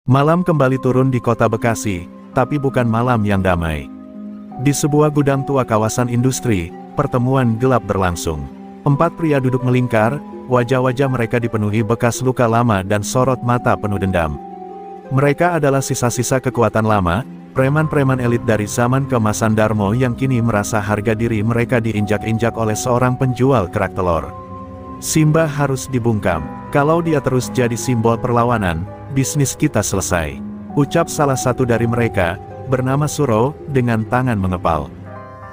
Malam kembali turun di kota Bekasi, tapi bukan malam yang damai. Di sebuah gudang tua kawasan industri, pertemuan gelap berlangsung. 4 pria duduk melingkar, wajah-wajah mereka dipenuhi bekas luka lama dan sorot mata penuh dendam. Mereka adalah sisa-sisa kekuatan lama, preman-preman elit dari zaman keemasan Darmo yang kini merasa harga diri mereka diinjak-injak oleh seorang penjual kerak telur. Simba harus dibungkam. Kalau dia terus jadi simbol perlawanan, bisnis kita selesai. Ucap salah satu dari mereka, bernama Suro, dengan tangan mengepal.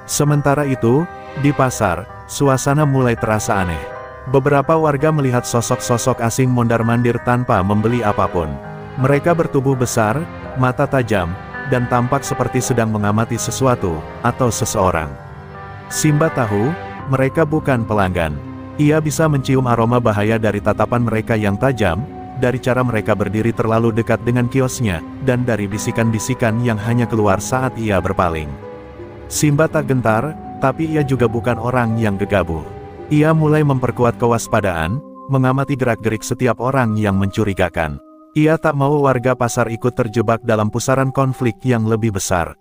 Sementara itu, di pasar, suasana mulai terasa aneh. Beberapa warga melihat sosok-sosok asing mondar-mandir tanpa membeli apapun. Mereka bertubuh besar, mata tajam, dan tampak seperti sedang mengamati sesuatu, atau seseorang. Simba tahu, mereka bukan pelanggan. Ia bisa mencium aroma bahaya dari tatapan mereka yang tajam, dari cara mereka berdiri terlalu dekat dengan kiosnya, dan dari bisikan-bisikan yang hanya keluar saat ia berpaling. Simba tak gentar, tapi ia juga bukan orang yang gegabah. Ia mulai memperkuat kewaspadaan, mengamati gerak-gerik setiap orang yang mencurigakan. Ia tak mau warga pasar ikut terjebak dalam pusaran konflik yang lebih besar.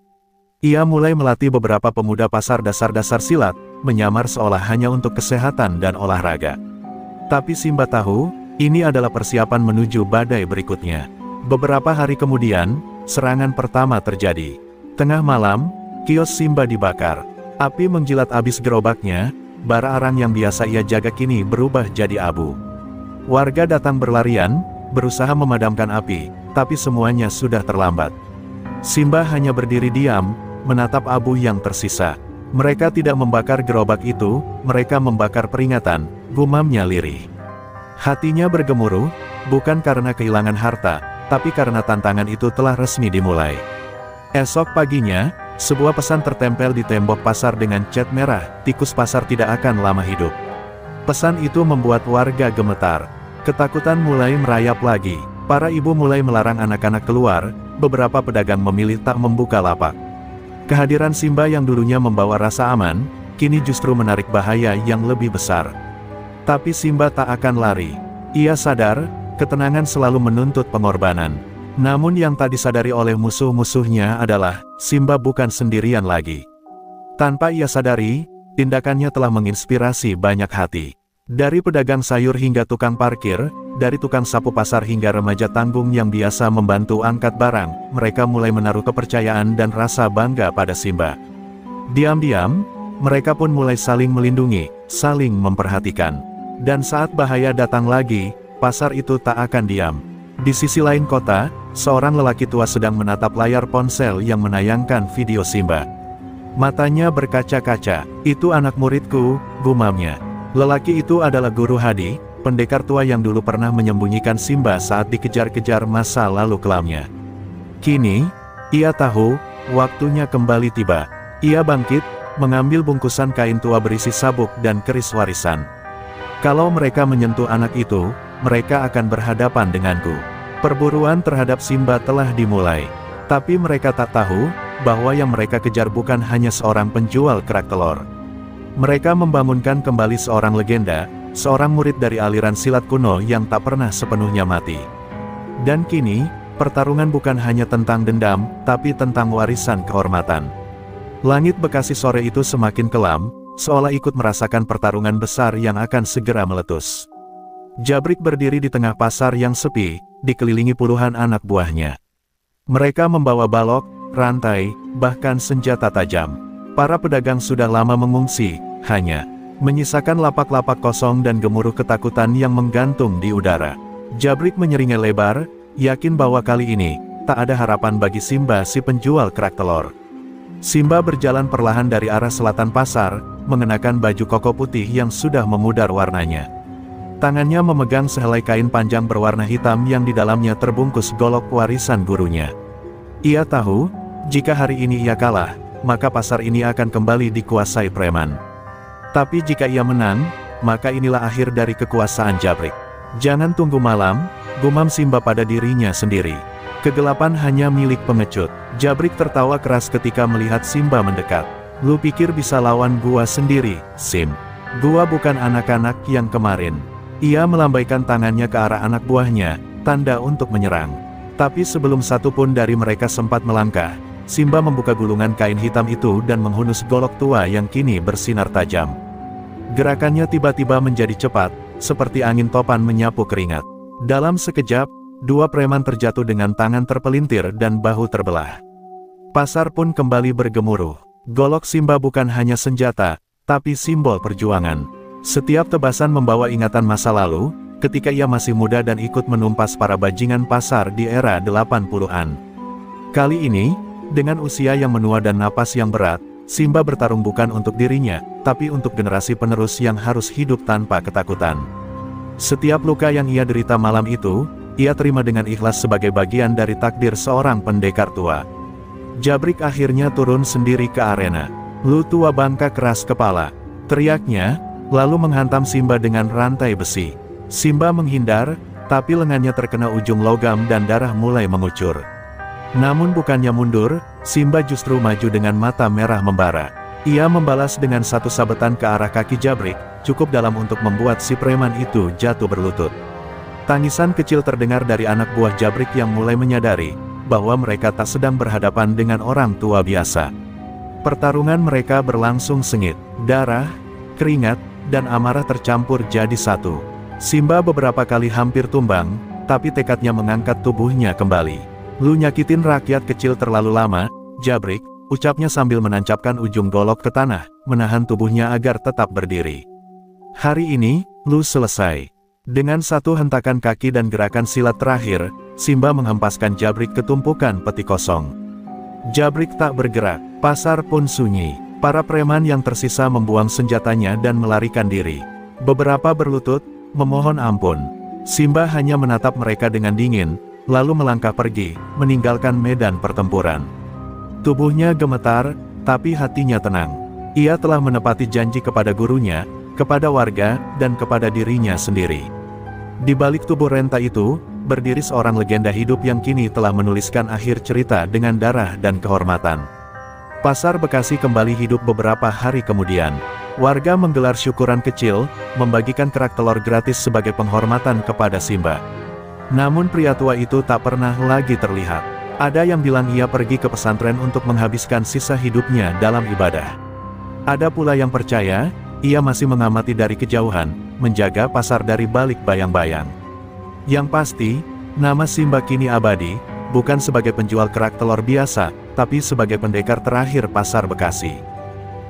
Ia mulai melatih beberapa pemuda pasar dasar-dasar silat, menyamar seolah hanya untuk kesehatan dan olahraga. Tapi Simba tahu, ini adalah persiapan menuju badai berikutnya. Beberapa hari kemudian, serangan pertama terjadi. Tengah malam, kios Simba dibakar. Api menjilat abis gerobaknya, bara arang yang biasa ia jaga kini berubah jadi abu. Warga datang berlarian, berusaha memadamkan api, tapi semuanya sudah terlambat. Simba hanya berdiri diam, menatap abu yang tersisa. Mereka tidak membakar gerobak itu, mereka membakar peringatan, gumamnya lirih. Hatinya bergemuruh, bukan karena kehilangan harta, tapi karena tantangan itu telah resmi dimulai. Esok paginya, sebuah pesan tertempel di tembok pasar dengan cat merah, tikus pasar tidak akan lama hidup. Pesan itu membuat warga gemetar. Ketakutan mulai merayap lagi. Para ibu mulai melarang anak-anak keluar, beberapa pedagang memilih tak membuka lapak. Kehadiran Simba yang dulunya membawa rasa aman, kini justru menarik bahaya yang lebih besar. Tapi Simba tak akan lari. Ia sadar, ketenangan selalu menuntut pengorbanan. Namun yang tak disadari oleh musuh-musuhnya adalah, Simba bukan sendirian lagi. Tanpa ia sadari, tindakannya telah menginspirasi banyak hati. Dari pedagang sayur hingga tukang parkir, dari tukang sapu pasar hingga remaja tanggung yang biasa membantu angkat barang, mereka mulai menaruh kepercayaan dan rasa bangga pada Simba. Diam-diam, mereka pun mulai saling melindungi, saling memperhatikan. Dan saat bahaya datang lagi, pasar itu tak akan diam. Di sisi lain kota, seorang lelaki tua sedang menatap layar ponsel yang menayangkan video Simba. Matanya berkaca-kaca. "Itu anak muridku," gumamnya. Lelaki itu adalah Guru Hadi, pendekar tua yang dulu pernah menyembunyikan Simba saat dikejar-kejar masa lalu kelamnya. Kini, ia tahu, waktunya kembali tiba. Ia bangkit, mengambil bungkusan kain tua berisi sabuk dan keris warisan. Kalau mereka menyentuh anak itu, mereka akan berhadapan denganku. Perburuan terhadap Simba telah dimulai. Tapi mereka tak tahu, bahwa yang mereka kejar bukan hanya seorang penjual kerak telur. Mereka membangunkan kembali seorang legenda, seorang murid dari aliran silat kuno yang tak pernah sepenuhnya mati. Dan kini, pertarungan bukan hanya tentang dendam, tapi tentang warisan kehormatan. Langit Bekasi sore itu semakin kelam, seolah ikut merasakan pertarungan besar yang akan segera meletus. Jabrik berdiri di tengah pasar yang sepi, dikelilingi puluhan anak buahnya. Mereka membawa balok, rantai, bahkan senjata tajam. Para pedagang sudah lama mengungsi, hanya menyisakan lapak-lapak kosong dan gemuruh ketakutan yang menggantung di udara. Jabrik menyeringai lebar, yakin bahwa kali ini, tak ada harapan bagi Simba si penjual kerak telur. Simba berjalan perlahan dari arah selatan pasar, mengenakan baju koko putih yang sudah memudar warnanya. Tangannya memegang sehelai kain panjang berwarna hitam yang di dalamnya terbungkus golok warisan gurunya. Ia tahu, jika hari ini ia kalah, maka pasar ini akan kembali dikuasai preman. Tapi jika ia menang, maka inilah akhir dari kekuasaan Jabrik. "Jangan tunggu malam," gumam Simba pada dirinya sendiri. "Kegelapan hanya milik pengecut." Jabrik tertawa keras ketika melihat Simba mendekat. "Lu pikir bisa lawan gua sendiri, Sim? Gua bukan anak-anak yang kemarin." Ia melambaikan tangannya ke arah anak buahnya, tanda untuk menyerang. Tapi sebelum satu pun dari mereka sempat melangkah, Simba membuka gulungan kain hitam itu dan menghunus golok tua yang kini bersinar tajam. Gerakannya tiba-tiba menjadi cepat, seperti angin topan menyapu keringat. Dalam sekejap, dua preman terjatuh dengan tangan terpelintir dan bahu terbelah. Pasar pun kembali bergemuruh. Golok Simba bukan hanya senjata, tapi simbol perjuangan. Setiap tebasan membawa ingatan masa lalu, ketika ia masih muda dan ikut menumpas para bajingan pasar di era 80-an. Kali ini, dengan usia yang menua dan napas yang berat, Simba bertarung bukan untuk dirinya, tapi untuk generasi penerus yang harus hidup tanpa ketakutan. Setiap luka yang ia derita malam itu, ia terima dengan ikhlas sebagai bagian dari takdir seorang pendekar tua. Jabrik akhirnya turun sendiri ke arena. "Lu tua bangka keras kepala!" teriaknya, lalu menghantam Simba dengan rantai besi. Simba menghindar, tapi lengannya terkena ujung logam dan darah mulai mengucur. Namun bukannya mundur, Simba justru maju dengan mata merah membara. Ia membalas dengan satu sabetan ke arah kaki Jabrik, cukup dalam untuk membuat si preman itu jatuh berlutut. Tangisan kecil terdengar dari anak buah Jabrik yang mulai menyadari bahwa mereka tak sedang berhadapan dengan orang tua biasa. Pertarungan mereka berlangsung sengit, darah, keringat, dan amarah tercampur jadi satu. Simba beberapa kali hampir tumbang, tapi tekadnya mengangkat tubuhnya kembali. "Lu nyakitin rakyat kecil terlalu lama, Jabrik," ucapnya sambil menancapkan ujung golok ke tanah, menahan tubuhnya agar tetap berdiri. "Hari ini, lu selesai." Dengan satu hentakan kaki dan gerakan silat terakhir, Simba menghempaskan Jabrik ke tumpukan peti kosong. Jabrik tak bergerak, pasar pun sunyi. Para preman yang tersisa membuang senjatanya dan melarikan diri. Beberapa berlutut, memohon ampun. Simba hanya menatap mereka dengan dingin, lalu melangkah pergi, meninggalkan medan pertempuran. Tubuhnya gemetar, tapi hatinya tenang. Ia telah menepati janji kepada gurunya, kepada warga, dan kepada dirinya sendiri. Di balik tubuh renta itu, berdiri seorang legenda hidup yang kini telah menuliskan akhir cerita dengan darah dan kehormatan. Pasar Bekasi kembali hidup beberapa hari kemudian. Warga menggelar syukuran kecil, membagikan kerak telur gratis sebagai penghormatan kepada Simba. Namun pria tua itu tak pernah lagi terlihat. Ada yang bilang ia pergi ke pesantren untuk menghabiskan sisa hidupnya dalam ibadah. Ada pula yang percaya, ia masih mengamati dari kejauhan, menjaga pasar dari balik bayang-bayang. Yang pasti, nama Simba kini abadi, bukan sebagai penjual kerak telur biasa, tapi sebagai pendekar terakhir pasar Bekasi.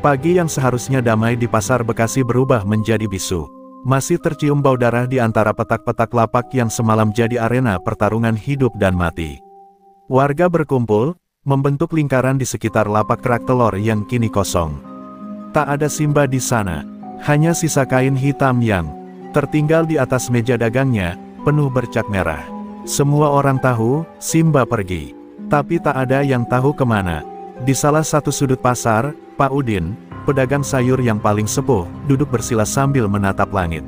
Pagi yang seharusnya damai di pasar Bekasi berubah menjadi bisu. Masih tercium bau darah di antara petak-petak lapak yang semalam jadi arena pertarungan hidup dan mati. Warga berkumpul, membentuk lingkaran di sekitar lapak kerak telur yang kini kosong. Tak ada Simba di sana, hanya sisa kain hitam yang tertinggal di atas meja dagangnya, penuh bercak merah. Semua orang tahu, Simba pergi. Tapi tak ada yang tahu kemana. Di salah satu sudut pasar, Pak Udin, pedagang sayur yang paling sepuh, duduk bersila sambil menatap langit.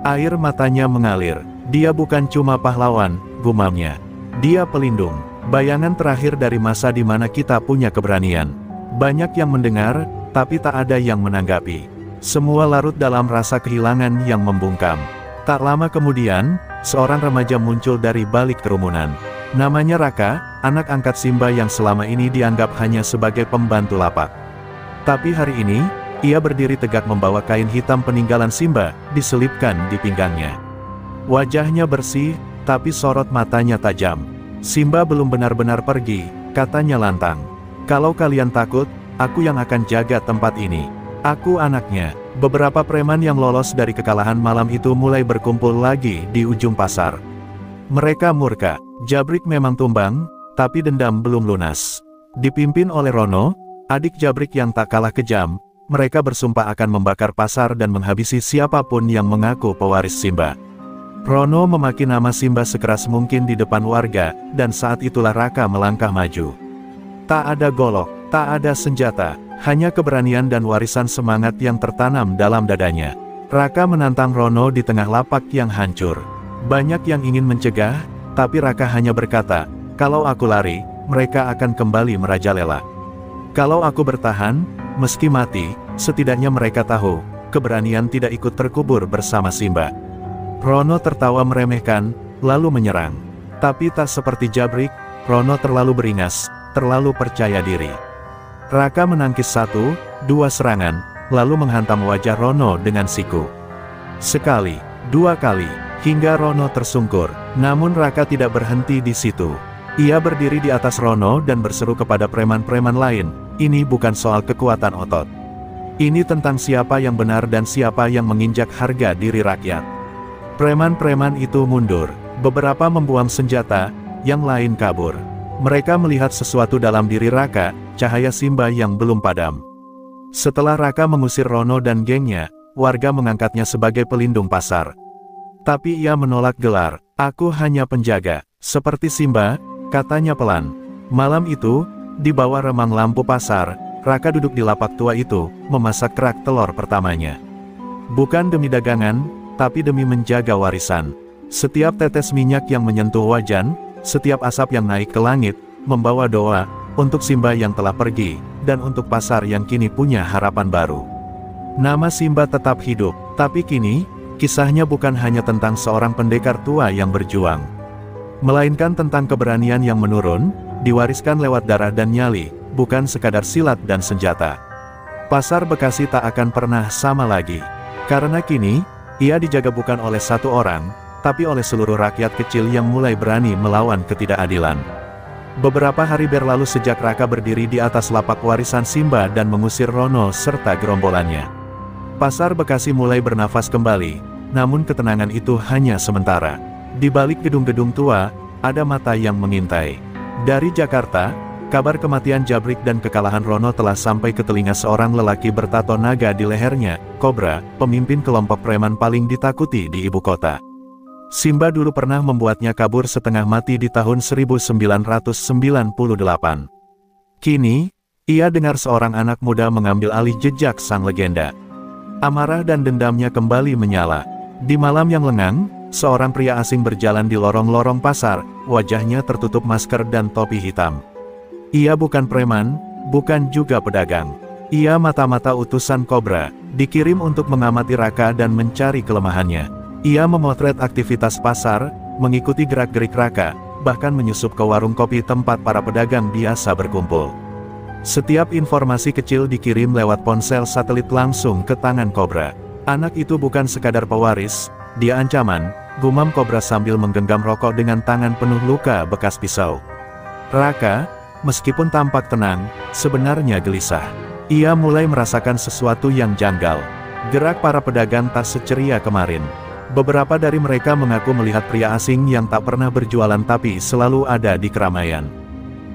Air matanya mengalir. Dia bukan cuma pahlawan, gumamnya. Dia pelindung, bayangan terakhir dari masa di mana kita punya keberanian. Banyak yang mendengar, tapi tak ada yang menanggapi. Semua larut dalam rasa kehilangan yang membungkam. Tak lama kemudian, seorang remaja muncul dari balik kerumunan. Namanya Raka, anak angkat Simba yang selama ini dianggap hanya sebagai pembantu lapak. Tapi hari ini, ia berdiri tegak membawa kain hitam peninggalan Simba, diselipkan di pinggangnya. Wajahnya bersih, tapi sorot matanya tajam. "Simba belum benar-benar pergi," katanya lantang. "Kalau kalian takut, aku yang akan jaga tempat ini. Aku anaknya." Beberapa preman yang lolos dari kekalahan malam itu mulai berkumpul lagi di ujung pasar. Mereka murka. Jabrik memang tumbang, tapi dendam belum lunas. Dipimpin oleh Rono, adik Jabrik yang tak kalah kejam, mereka bersumpah akan membakar pasar dan menghabisi siapapun yang mengaku pewaris Simba. Rono memaki nama Simba sekeras mungkin di depan warga, dan saat itulah Raka melangkah maju. Tak ada golok, tak ada senjata, hanya keberanian dan warisan semangat yang tertanam dalam dadanya. Raka menantang Rono di tengah lapak yang hancur. Banyak yang ingin mencegah, tapi Raka hanya berkata, "Kalau aku lari, mereka akan kembali merajalela. Kalau aku bertahan, meski mati, setidaknya mereka tahu, keberanian tidak ikut terkubur bersama Simba." Rono tertawa meremehkan, lalu menyerang. Tapi tak seperti Jabrik, Rono terlalu beringas, terlalu percaya diri. Raka menangkis 1, 2 serangan, lalu menghantam wajah Rono dengan siku. Sekali, 2 kali, hingga Rono tersungkur. Namun Raka tidak berhenti di situ. Ia berdiri di atas Rono dan berseru kepada preman-preman lain, ini bukan soal kekuatan otot. Ini tentang siapa yang benar dan siapa yang menginjak harga diri rakyat. Preman-preman itu mundur, beberapa membuang senjata, yang lain kabur. Mereka melihat sesuatu dalam diri Raka, cahaya Simba yang belum padam. Setelah Raka mengusir Rono dan gengnya, warga mengangkatnya sebagai pelindung pasar. Tapi ia menolak gelar, aku hanya penjaga, seperti Simba, katanya pelan. Malam itu, di bawah remang lampu pasar, Raka duduk di lapak tua itu, memasak kerak telur pertamanya. Bukan demi dagangan, tapi demi menjaga warisan. Setiap tetes minyak yang menyentuh wajan, setiap asap yang naik ke langit, membawa doa, untuk Simba yang telah pergi, dan untuk pasar yang kini punya harapan baru. Nama Simba tetap hidup, tapi kini, kisahnya bukan hanya tentang seorang pendekar tua yang berjuang. Melainkan tentang keberanian yang menurun, diwariskan lewat darah dan nyali, bukan sekadar silat dan senjata. Pasar Bekasi tak akan pernah sama lagi. Karena kini, ia dijaga bukan oleh satu orang, tapi oleh seluruh rakyat kecil yang mulai berani melawan ketidakadilan. Beberapa hari berlalu sejak Raka berdiri di atas lapak warisan Simba dan mengusir Rono serta gerombolannya. Pasar Bekasi mulai bernafas kembali, namun ketenangan itu hanya sementara. Di balik gedung-gedung tua, ada mata yang mengintai. Dari Jakarta, kabar kematian Jabrik dan kekalahan Rono telah sampai ke telinga seorang lelaki bertato naga di lehernya, Kobra, pemimpin kelompok preman paling ditakuti di ibu kota. Simba dulu pernah membuatnya kabur setengah mati di tahun 1998. Kini, ia dengar seorang anak muda mengambil alih jejak sang legenda. Amarah dan dendamnya kembali menyala. Di malam yang lengang, seorang pria asing berjalan di lorong-lorong pasar, wajahnya tertutup masker dan topi hitam. Ia bukan preman, bukan juga pedagang. Ia mata-mata utusan Kobra, dikirim untuk mengamati Raka dan mencari kelemahannya. Ia memotret aktivitas pasar, mengikuti gerak-gerik Raka, bahkan menyusup ke warung kopi tempat para pedagang biasa berkumpul. Setiap informasi kecil dikirim lewat ponsel satelit langsung ke tangan Kobra. Anak itu bukan sekadar pewaris, dia ancaman, gumam Kobra sambil menggenggam rokok dengan tangan penuh luka bekas pisau. Raka, meskipun tampak tenang, sebenarnya gelisah. Ia mulai merasakan sesuatu yang janggal. Gerak para pedagang tak seceria kemarin. Beberapa dari mereka mengaku melihat pria asing yang tak pernah berjualan tapi selalu ada di keramaian.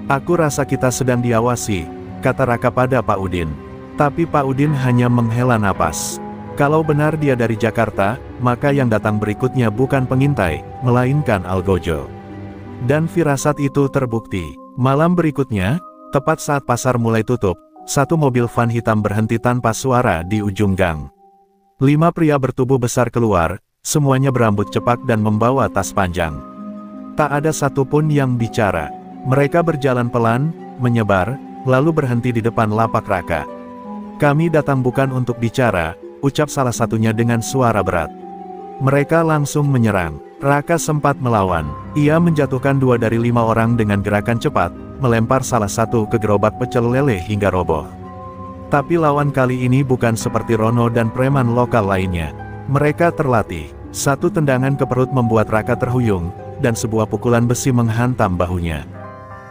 Aku rasa kita sedang diawasi, kata Raka pada Pak Udin. Tapi Pak Udin hanya menghela napas. Kalau benar dia dari Jakarta, maka yang datang berikutnya bukan pengintai, melainkan Algojo. Dan firasat itu terbukti. Malam berikutnya, tepat saat pasar mulai tutup, satu mobil van hitam berhenti tanpa suara di ujung gang. 5 pria bertubuh besar keluar, semuanya berambut cepak dan membawa tas panjang. Tak ada satupun yang bicara. Mereka berjalan pelan, menyebar, lalu berhenti di depan lapak Raka. Kami datang bukan untuk bicara, ucap salah satunya dengan suara berat. Mereka langsung menyerang. Raka sempat melawan. Ia menjatuhkan 2 dari 5 orang dengan gerakan cepat, melempar salah satu ke gerobak pecel lele hingga roboh. Tapi lawan kali ini bukan seperti Rono dan preman lokal lainnya. Mereka terlatih. Satu tendangan ke perut membuat Raka terhuyung, dan sebuah pukulan besi menghantam bahunya.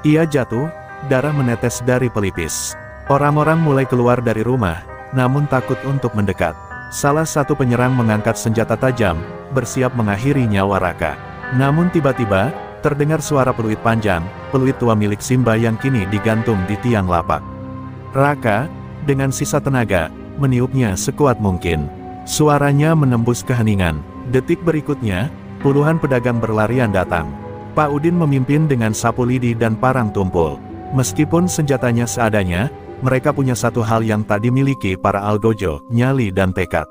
Ia jatuh, darah menetes dari pelipis. Orang-orang mulai keluar dari rumah, namun takut untuk mendekat. Salah satu penyerang mengangkat senjata tajam, bersiap mengakhiri nyawa Raka. Namun tiba-tiba, terdengar suara peluit panjang, peluit tua milik Simba yang kini digantung di tiang lapak. Raka, dengan sisa tenaga, meniupnya sekuat mungkin. Suaranya menembus keheningan. Detik berikutnya, puluhan pedagang berlarian datang. Pak Udin memimpin dengan sapu lidi dan parang tumpul. Meskipun senjatanya seadanya, mereka punya satu hal yang tak dimiliki para Algojo, nyali dan tekad.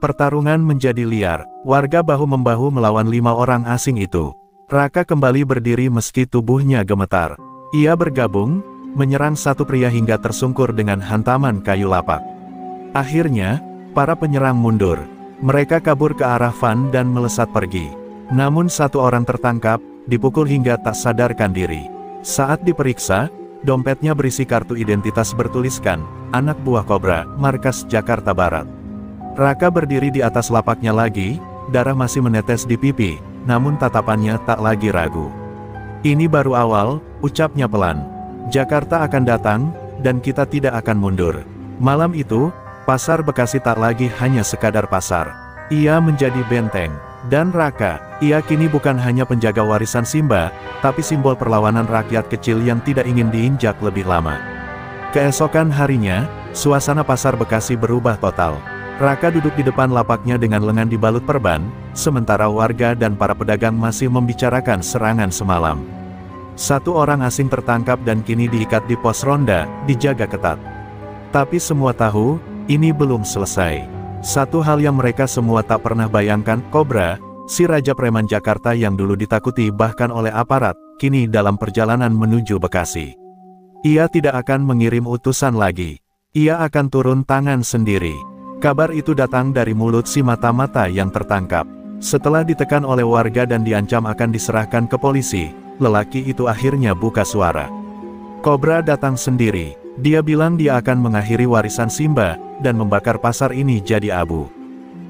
Pertarungan menjadi liar, warga bahu-membahu melawan 5 orang asing itu. Raka kembali berdiri meski tubuhnya gemetar. Ia bergabung, menyerang satu pria hingga tersungkur dengan hantaman kayu lapak. Akhirnya, para penyerang mundur. Mereka kabur ke arah van dan melesat pergi. Namun satu orang tertangkap, dipukul hingga tak sadarkan diri. Saat diperiksa, dompetnya berisi kartu identitas bertuliskan, anak buah Kobra, markas Jakarta Barat. Raka berdiri di atas lapaknya lagi, darah masih menetes di pipi, namun tatapannya tak lagi ragu. Ini baru awal, ucapnya pelan. Jakarta akan datang, dan kita tidak akan mundur. Malam itu, pasar Bekasi tak lagi hanya sekadar pasar. Ia menjadi benteng. Dan Raka, ia kini bukan hanya penjaga warisan Simba, tapi simbol perlawanan rakyat kecil yang tidak ingin diinjak lebih lama. Keesokan harinya, suasana pasar Bekasi berubah total. Raka duduk di depan lapaknya dengan lengan dibalut perban, sementara warga dan para pedagang masih membicarakan serangan semalam. Satu orang asing tertangkap dan kini diikat di pos ronda, dijaga ketat. Tapi semua tahu, ini belum selesai. Satu hal yang mereka semua tak pernah bayangkan, Kobra, si Raja Preman Jakarta yang dulu ditakuti bahkan oleh aparat, kini dalam perjalanan menuju Bekasi. Ia tidak akan mengirim utusan lagi. Ia akan turun tangan sendiri. Kabar itu datang dari mulut si mata-mata yang tertangkap. Setelah ditekan oleh warga dan diancam akan diserahkan ke polisi, lelaki itu akhirnya buka suara. Kobra datang sendiri. Dia bilang dia akan mengakhiri warisan Simba, dan membakar pasar ini jadi abu.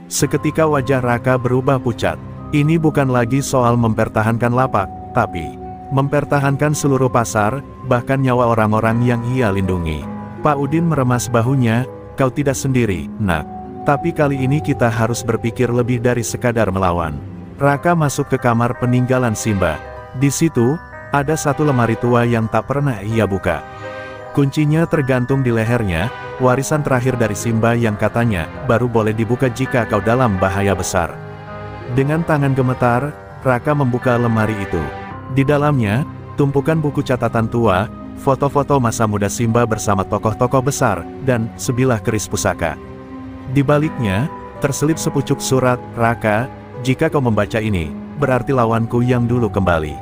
Seketika wajah Raka berubah pucat. Ini bukan lagi soal mempertahankan lapak, tapi mempertahankan seluruh pasar, bahkan nyawa orang-orang yang ia lindungi. Pak Udin meremas bahunya, kau tidak sendiri, nak. Tapi kali ini kita harus berpikir lebih dari sekadar melawan. Raka masuk ke kamar peninggalan Simba. Di situ, ada satu lemari tua yang tak pernah ia buka. Kuncinya tergantung di lehernya, warisan terakhir dari Simba yang katanya, baru boleh dibuka jika kau dalam bahaya besar. Dengan tangan gemetar, Raka membuka lemari itu. Di dalamnya, tumpukan buku catatan tua, foto-foto masa muda Simba bersama tokoh-tokoh besar, dan sebilah keris pusaka. Di baliknya, terselip sepucuk surat, Raka, jika kau membaca ini, berarti lawanku yang dulu kembali.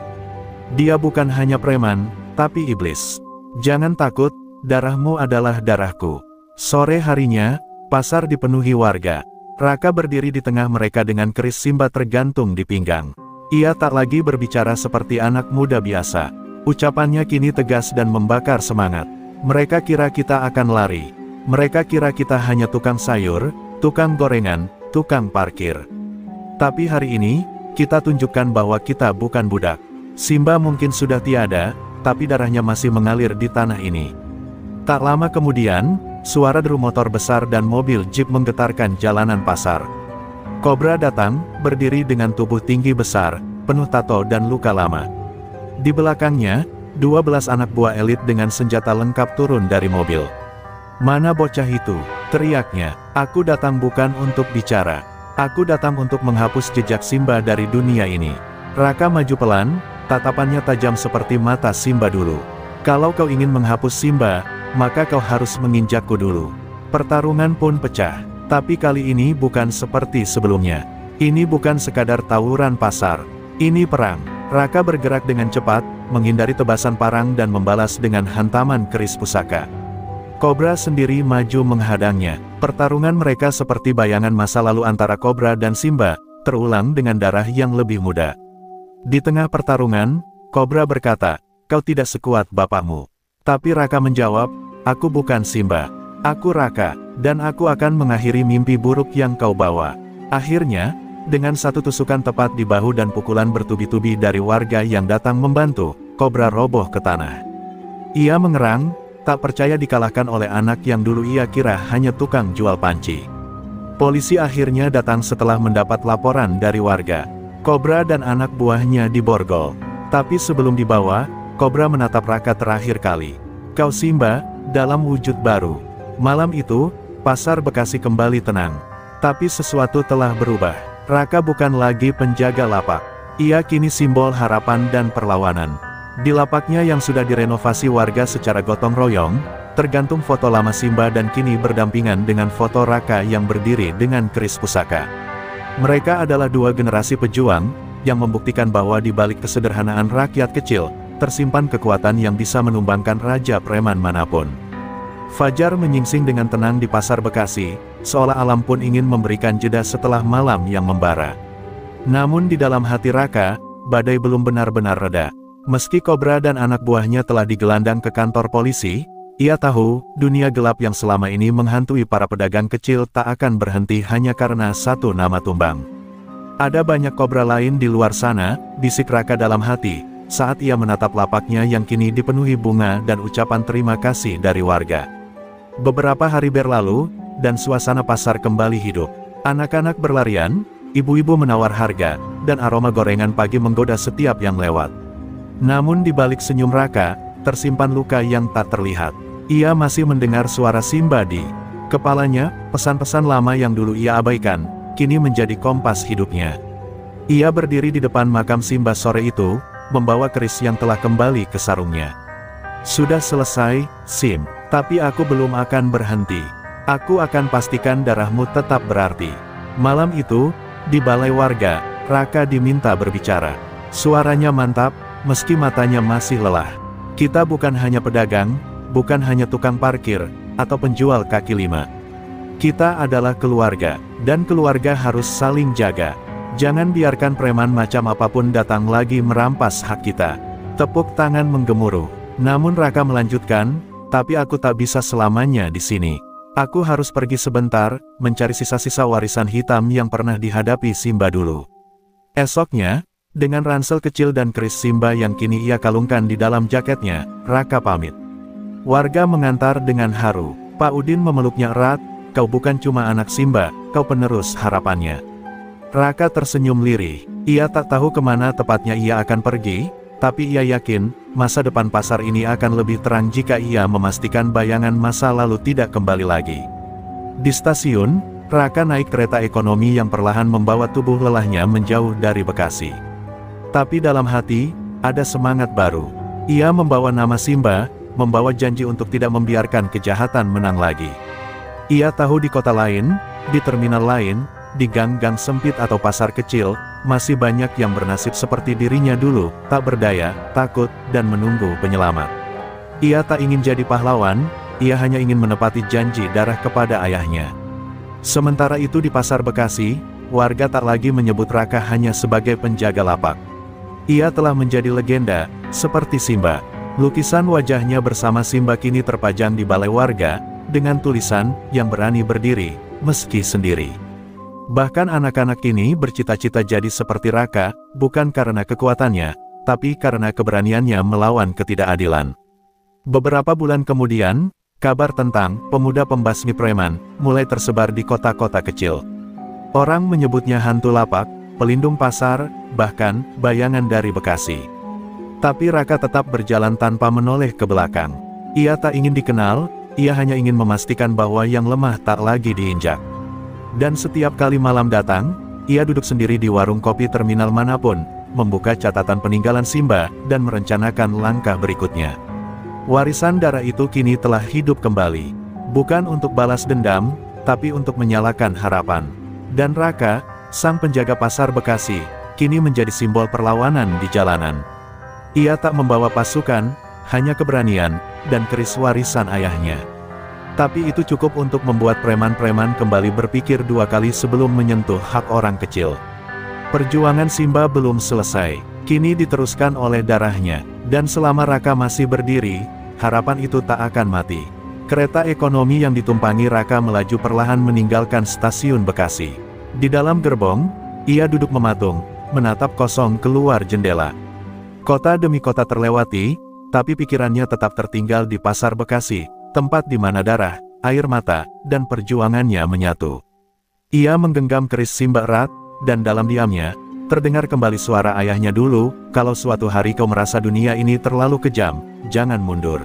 Dia bukan hanya preman, tapi iblis. Jangan takut, darahmu adalah darahku. Sore harinya, pasar dipenuhi warga. Raka berdiri di tengah mereka dengan keris Simba tergantung di pinggang. Ia tak lagi berbicara seperti anak muda biasa. Ucapannya kini tegas dan membakar semangat. Mereka kira kita akan lari. Mereka kira kita hanya tukang sayur, tukang gorengan, tukang parkir. Tapi hari ini, kita tunjukkan bahwa kita bukan budak. Simba mungkin sudah tiada, tapi darahnya masih mengalir di tanah ini. Tak lama kemudian, suara deru motor besar dan mobil jeep menggetarkan jalanan pasar. Kobra datang, berdiri dengan tubuh tinggi besar, penuh tato dan luka lama. Di belakangnya, 12 anak buah elit dengan senjata lengkap turun dari mobil. "Mana bocah itu?" teriaknya. "Aku datang bukan untuk bicara. Aku datang untuk menghapus jejak Simba dari dunia ini." Raka maju pelan, tatapannya tajam seperti mata Simba dulu. "Kalau kau ingin menghapus Simba, maka kau harus menginjakku dulu." Pertarungan pun pecah. Tapi kali ini bukan seperti sebelumnya. Ini bukan sekadar tawuran pasar. Ini perang. Raka bergerak dengan cepat, menghindari tebasan parang dan membalas dengan hantaman keris pusaka. Kobra sendiri maju menghadangnya. Pertarungan mereka seperti bayangan masa lalu antara Kobra dan Simba, terulang dengan darah yang lebih muda. Di tengah pertarungan, Kobra berkata, "Kau tidak sekuat bapakmu." Tapi Raka menjawab, "Aku bukan Simba. Aku Raka, dan aku akan mengakhiri mimpi buruk yang kau bawa." Akhirnya, dengan satu tusukan tepat di bahu dan pukulan bertubi-tubi dari warga yang datang membantu, Kobra roboh ke tanah. Ia mengerang, tak percaya dikalahkan oleh anak yang dulu ia kira hanya tukang jual panci. Polisi akhirnya datang setelah mendapat laporan dari warga. Kobra dan anak buahnya diborgol. Tapi sebelum dibawa, Kobra menatap Raka terakhir kali. "Kau Simba, dalam wujud baru." Malam itu, pasar Bekasi kembali tenang. Tapi sesuatu telah berubah. Raka bukan lagi penjaga lapak. Ia kini simbol harapan dan perlawanan. Di lapaknya yang sudah direnovasi warga secara gotong royong, tergantung foto lama Simba dan kini berdampingan dengan foto Raka yang berdiri dengan keris pusaka. Mereka adalah dua generasi pejuang, yang membuktikan bahwa di balik kesederhanaan rakyat kecil, tersimpan kekuatan yang bisa menumbangkan raja preman manapun. Fajar menyingsing dengan tenang di pasar Bekasi, seolah alam pun ingin memberikan jeda setelah malam yang membara. Namun di dalam hati Raka, badai belum benar-benar reda. Meski Kobra dan anak buahnya telah digelandang ke kantor polisi, ia tahu, dunia gelap yang selama ini menghantui para pedagang kecil tak akan berhenti hanya karena satu nama tumbang. Ada banyak kobra lain di luar sana, bisik Raka dalam hati, saat ia menatap lapaknya yang kini dipenuhi bunga dan ucapan terima kasih dari warga. Beberapa hari berlalu, dan suasana pasar kembali hidup. Anak-anak berlarian, ibu-ibu menawar harga, dan aroma gorengan pagi menggoda setiap yang lewat. Namun di balik senyum Raka, tersimpan luka yang tak terlihat. Ia masih mendengar suara Simba di kepalanya, pesan-pesan lama yang dulu ia abaikan, kini menjadi kompas hidupnya. Ia berdiri di depan makam Simba sore itu, membawa keris yang telah kembali ke sarungnya. Sudah selesai, Sim, tapi aku belum akan berhenti. Aku akan pastikan darahmu tetap berarti. Malam itu, di balai warga, Raka diminta berbicara. Suaranya mantap, meski matanya masih lelah. Kita bukan hanya pedagang, bukan hanya tukang parkir, atau penjual kaki lima. Kita adalah keluarga, dan keluarga harus saling jaga. Jangan biarkan preman macam apapun datang lagi merampas hak kita. Tepuk tangan menggemuruh. Namun Raka melanjutkan, tapi aku tak bisa selamanya di sini. Aku harus pergi sebentar, mencari sisa-sisa warisan hitam yang pernah dihadapi Simba dulu. Esoknya, dengan ransel kecil dan keris Simba yang kini ia kalungkan di dalam jaketnya, Raka pamit. Warga mengantar dengan haru. Pak Udin memeluknya erat, kau bukan cuma anak Simba, kau penerus harapannya. Raka tersenyum lirih. Ia tak tahu kemana tepatnya ia akan pergi, tapi ia yakin, masa depan pasar ini akan lebih terang jika ia memastikan bayangan masa lalu tidak kembali lagi. Di stasiun, Raka naik kereta ekonomi yang perlahan membawa tubuh lelahnya menjauh dari Bekasi. Tapi dalam hati, ada semangat baru. Ia membawa nama Simba, membawa janji untuk tidak membiarkan kejahatan menang lagi. Ia tahu di kota lain, di terminal lain, di gang-gang sempit atau pasar kecil, masih banyak yang bernasib seperti dirinya dulu, tak berdaya, takut, dan menunggu penyelamat. Ia tak ingin jadi pahlawan, ia hanya ingin menepati janji darah kepada ayahnya. Sementara itu di pasar Bekasi, warga tak lagi menyebut Raka hanya sebagai penjaga lapak. Ia telah menjadi legenda, seperti Simba. Lukisan wajahnya bersama Simba kini terpajang di balai warga, dengan tulisan, yang berani berdiri, meski sendiri. Bahkan anak-anak ini bercita-cita jadi seperti Raka, bukan karena kekuatannya, tapi karena keberaniannya melawan ketidakadilan. Beberapa bulan kemudian, kabar tentang pemuda pembasmi preman mulai tersebar di kota-kota kecil. Orang menyebutnya hantu lapak, pelindung pasar, bahkan bayangan dari Bekasi. Tapi Raka tetap berjalan tanpa menoleh ke belakang. Ia tak ingin dikenal, ia hanya ingin memastikan bahwa yang lemah tak lagi diinjak. Dan setiap kali malam datang, ia duduk sendiri di warung kopi terminal manapun, membuka catatan peninggalan Simba, dan merencanakan langkah berikutnya. Warisan darah itu kini telah hidup kembali. Bukan untuk balas dendam, tapi untuk menyalakan harapan. Dan Raka, sang penjaga pasar Bekasi, kini menjadi simbol perlawanan di jalanan. Ia tak membawa pasukan, hanya keberanian, dan keris warisan ayahnya. Tapi itu cukup untuk membuat preman-preman kembali berpikir dua kali sebelum menyentuh hak orang kecil. Perjuangan Simba belum selesai, kini diteruskan oleh darahnya, dan selama Raka masih berdiri, harapan itu tak akan mati. Kereta ekonomi yang ditumpangi Raka melaju perlahan meninggalkan stasiun Bekasi. Di dalam gerbong, ia duduk mematung, menatap kosong keluar jendela. Kota demi kota terlewati, tapi pikirannya tetap tertinggal di pasar Bekasi, tempat di mana darah, air mata, dan perjuangannya menyatu. Ia menggenggam keris Simba erat, dan dalam diamnya, terdengar kembali suara ayahnya dulu, kalau suatu hari kau merasa dunia ini terlalu kejam, jangan mundur.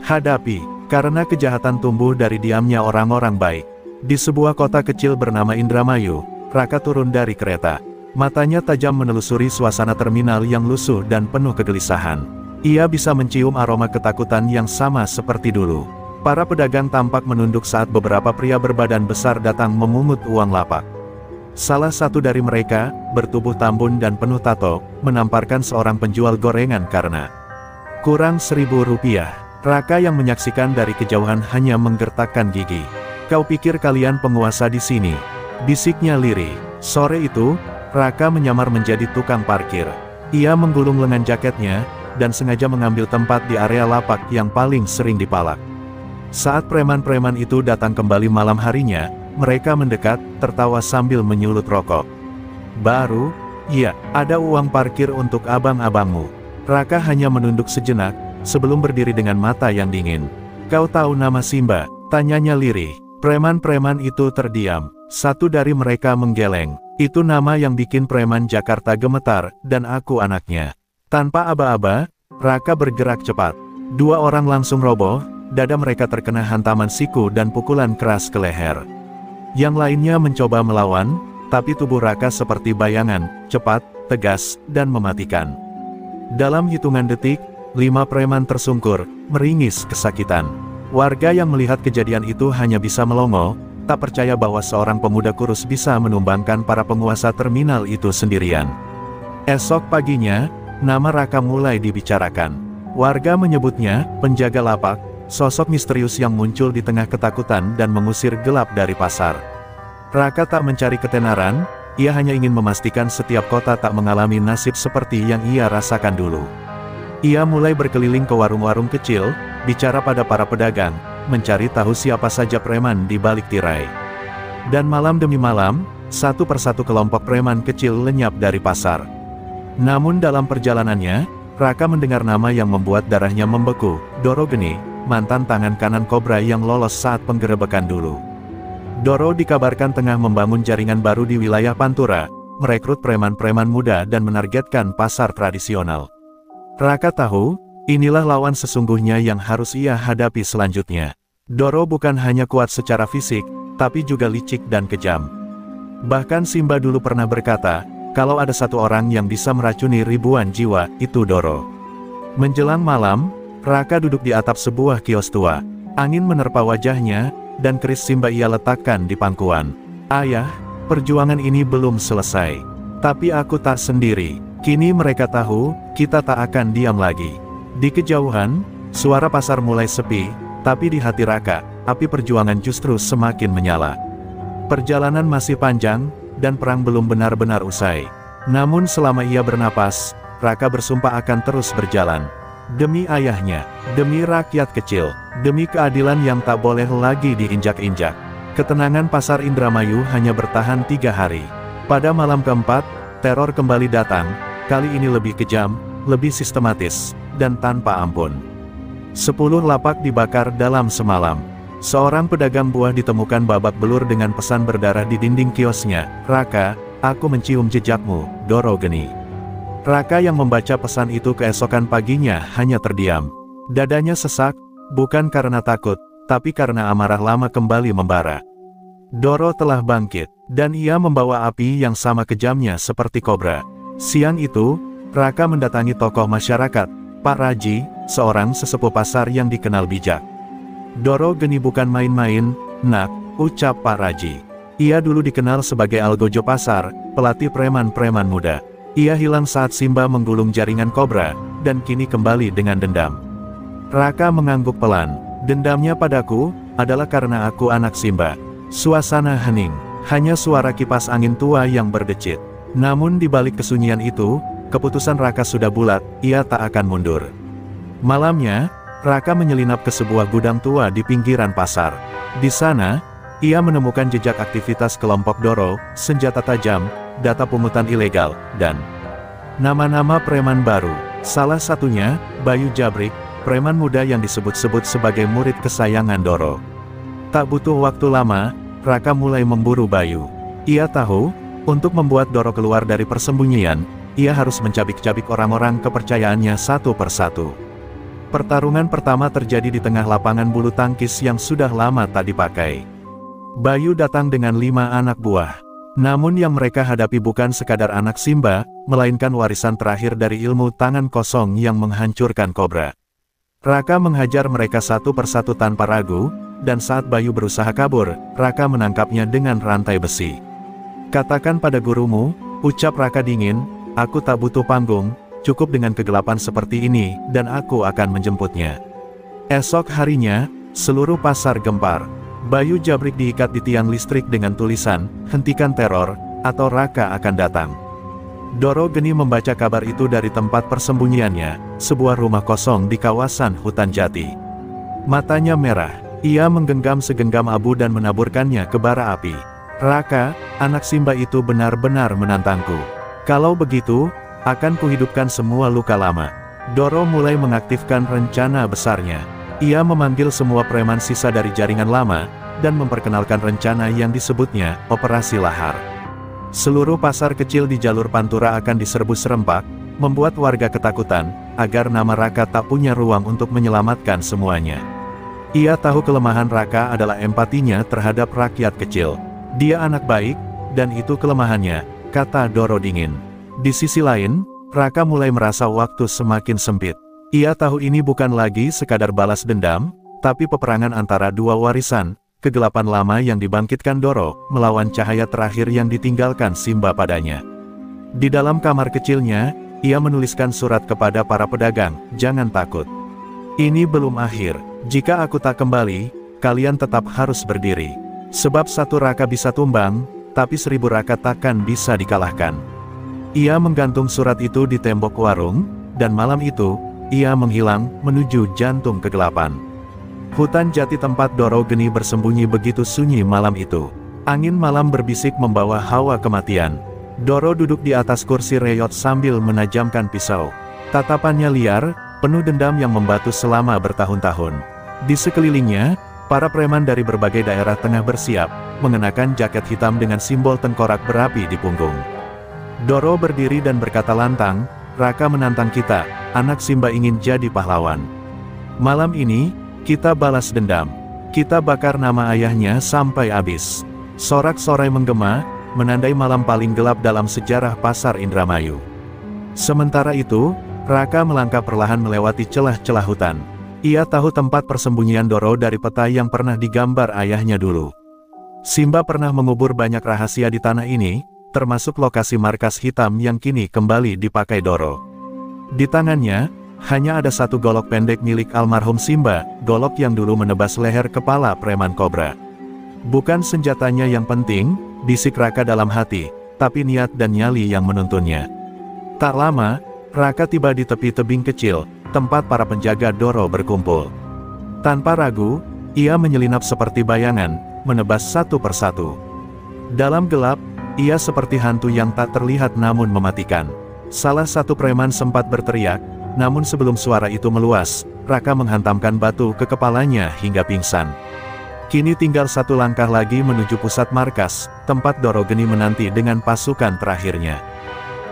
Hadapi, karena kejahatan tumbuh dari diamnya orang-orang baik. Di sebuah kota kecil bernama Indramayu, Raka turun dari kereta. Matanya tajam menelusuri suasana terminal yang lusuh dan penuh kegelisahan. Ia bisa mencium aroma ketakutan yang sama seperti dulu. Para pedagang tampak menunduk saat beberapa pria berbadan besar datang memungut uang lapak. Salah satu dari mereka, bertubuh tambun dan penuh tato, menamparkan seorang penjual gorengan karena kurang Rp1.000. Raka yang menyaksikan dari kejauhan hanya menggertakkan gigi. Kau pikir kalian penguasa di sini? Bisiknya lirih. Sore itu, Raka menyamar menjadi tukang parkir. Ia menggulung lengan jaketnya, dan sengaja mengambil tempat di area lapak yang paling sering dipalak. Saat preman-preman itu datang kembali malam harinya, mereka mendekat, tertawa sambil menyulut rokok. Baru, iya, ada uang parkir untuk abang-abangmu. Raka hanya menunduk sejenak, sebelum berdiri dengan mata yang dingin. Kau tahu nama Simba? Tanyanya lirih. Preman-preman itu terdiam. Satu dari mereka menggeleng. Itu nama yang bikin preman Jakarta gemetar, dan aku anaknya. Tanpa aba-aba, Raka bergerak cepat. Dua orang langsung roboh, dada mereka terkena hantaman siku dan pukulan keras ke leher. Yang lainnya mencoba melawan, tapi tubuh Raka seperti bayangan, cepat, tegas, dan mematikan. Dalam hitungan detik, 5 preman tersungkur, meringis kesakitan. Warga yang melihat kejadian itu hanya bisa melongo, tak percaya bahwa seorang pemuda kurus bisa menumbangkan para penguasa terminal itu sendirian. Esok paginya, nama Raka mulai dibicarakan. Warga menyebutnya penjaga lapak, sosok misterius yang muncul di tengah ketakutan dan mengusir gelap dari pasar. Raka tak mencari ketenaran, ia hanya ingin memastikan setiap kota tak mengalami nasib seperti yang ia rasakan dulu. Ia mulai berkeliling ke warung-warung kecil, bicara pada para pedagang, mencari tahu siapa saja preman di balik tirai. Dan malam demi malam, satu persatu kelompok preman kecil lenyap dari pasar. Namun dalam perjalanannya, Raka mendengar nama yang membuat darahnya membeku, Doro Geni, mantan tangan kanan kobra yang lolos saat penggerebekan dulu. Doro dikabarkan tengah membangun jaringan baru di wilayah Pantura, merekrut preman-preman muda dan menargetkan pasar tradisional. Raka tahu, inilah lawan sesungguhnya yang harus ia hadapi selanjutnya. Doro bukan hanya kuat secara fisik, tapi juga licik dan kejam. Bahkan Simba dulu pernah berkata, kalau ada satu orang yang bisa meracuni ribuan jiwa, itu Doro. Menjelang malam, Raka duduk di atap sebuah kios tua. Angin menerpa wajahnya, dan keris Simba ia letakkan di pangkuan. Ayah, perjuangan ini belum selesai. Tapi aku tak sendiri. Kini mereka tahu, kita tak akan diam lagi. Di kejauhan, suara pasar mulai sepi, tapi di hati Raka, api perjuangan justru semakin menyala. Perjalanan masih panjang, dan perang belum benar-benar usai. Namun selama ia bernapas, Raka bersumpah akan terus berjalan. Demi ayahnya, demi rakyat kecil, demi keadilan yang tak boleh lagi diinjak-injak. Ketenangan pasar Indramayu hanya bertahan 3 hari. Pada malam keempat, teror kembali datang, kali ini lebih kejam, lebih sistematis, dan tanpa ampun. 10 lapak dibakar dalam semalam. Seorang pedagang buah ditemukan babak belur dengan pesan berdarah di dinding kiosnya, Raka, aku mencium jejakmu, Doro Geni. Raka yang membaca pesan itu keesokan paginya hanya terdiam. Dadanya sesak, bukan karena takut, tapi karena amarah lama kembali membara. Doro telah bangkit, dan ia membawa api yang sama kejamnya seperti kobra. Siang itu, Raka mendatangi tokoh masyarakat, Pak Raji, seorang sesepuh pasar yang dikenal bijak. Doro Geni bukan main-main, nak, ucap Pak Raji. Ia dulu dikenal sebagai algojo pasar, pelatih preman-preman muda. Ia hilang saat Simba menggulung jaringan kobra, dan kini kembali dengan dendam. Raka mengangguk pelan. Dendamnya padaku, adalah karena aku anak Simba. Suasana hening, hanya suara kipas angin tua yang berdecit. Namun di balik kesunyian itu, keputusan Raka sudah bulat, ia tak akan mundur. Malamnya, Raka menyelinap ke sebuah gudang tua di pinggiran pasar. Di sana, ia menemukan jejak aktivitas kelompok Doro, senjata tajam, data pungutan ilegal, dan nama-nama preman baru. Salah satunya, Bayu Jabrik, preman muda yang disebut-sebut sebagai murid kesayangan Doro. Tak butuh waktu lama, Raka mulai memburu Bayu. Ia tahu, untuk membuat Doro keluar dari persembunyian, ia harus mencabik-cabik orang-orang kepercayaannya satu persatu. Pertarungan pertama terjadi di tengah lapangan bulu tangkis yang sudah lama tak dipakai. Bayu datang dengan 5 anak buah. Namun yang mereka hadapi bukan sekadar anak Simba, melainkan warisan terakhir dari ilmu tangan kosong yang menghancurkan kobra. Raka menghajar mereka satu persatu tanpa ragu, dan saat Bayu berusaha kabur, Raka menangkapnya dengan rantai besi. Katakan pada gurumu, ucap Raka dingin, aku tak butuh panggung, cukup dengan kegelapan seperti ini, dan aku akan menjemputnya. Esok harinya, seluruh pasar gempar. Bayu Jabrik diikat di tiang listrik dengan tulisan, hentikan teror, atau Raka akan datang. Doro Geni membaca kabar itu dari tempat persembunyiannya, sebuah rumah kosong di kawasan hutan jati. Matanya merah, ia menggenggam segenggam abu dan menaburkannya ke bara api. Raka, anak Simba itu benar-benar menantangku. Kalau begitu, akan kuhidupkan semua luka lama. Doro mulai mengaktifkan rencana besarnya. Ia memanggil semua preman sisa dari jaringan lama, dan memperkenalkan rencana yang disebutnya, Operasi Lahar. Seluruh pasar kecil di jalur Pantura akan diserbu serempak, membuat warga ketakutan, agar nama Raka tak punya ruang untuk menyelamatkan semuanya. Ia tahu kelemahan Raka adalah empatinya terhadap rakyat kecil. Dia anak baik, dan itu kelemahannya, kata Doro dingin. Di sisi lain, Raka mulai merasa waktu semakin sempit. Ia tahu ini bukan lagi sekadar balas dendam, tapi peperangan antara dua warisan, kegelapan lama yang dibangkitkan Doro, melawan cahaya terakhir yang ditinggalkan Simba padanya. Di dalam kamar kecilnya, ia menuliskan surat kepada para pedagang, jangan takut. Ini belum akhir, jika aku tak kembali, kalian tetap harus berdiri. Sebab satu Raka bisa tumbang, tapi 1000 Raka takkan bisa dikalahkan. Ia menggantung surat itu di tembok warung, dan malam itu, ia menghilang, menuju jantung kegelapan. Hutan jati tempat Doro Geni bersembunyi begitu sunyi malam itu. Angin malam berbisik membawa hawa kematian. Doro duduk di atas kursi reyot sambil menajamkan pisau. Tatapannya liar, penuh dendam yang membatu selama bertahun-tahun. Di sekelilingnya, para preman dari berbagai daerah tengah bersiap, mengenakan jaket hitam dengan simbol tengkorak berapi di punggung. Doro berdiri dan berkata lantang, Raka menantang kita, anak Simba ingin jadi pahlawan. Malam ini, kita balas dendam. Kita bakar nama ayahnya sampai habis. Sorak-sorai menggema, menandai malam paling gelap dalam sejarah pasar Indramayu. Sementara itu, Raka melangkah perlahan melewati celah-celah hutan. Ia tahu tempat persembunyian Doro dari peta yang pernah digambar ayahnya dulu. Simba pernah mengubur banyak rahasia di tanah ini, termasuk lokasi markas hitam yang kini kembali dipakai Doro. Di tangannya, hanya ada satu golok pendek milik almarhum Simba, golok yang dulu menebas leher kepala preman kobra. Bukan senjatanya yang penting, bisik Raka dalam hati, tapi niat dan nyali yang menuntunnya. Tak lama, Raka tiba di tepi tebing kecil, tempat para penjaga Doro berkumpul. Tanpa ragu, ia menyelinap seperti bayangan, menebas satu persatu. Dalam gelap, ia seperti hantu yang tak terlihat namun mematikan. Salah satu preman sempat berteriak, namun sebelum suara itu meluas, Raka menghantamkan batu ke kepalanya hingga pingsan. Kini tinggal satu langkah lagi menuju pusat markas, tempat Doro Geni menanti dengan pasukan terakhirnya.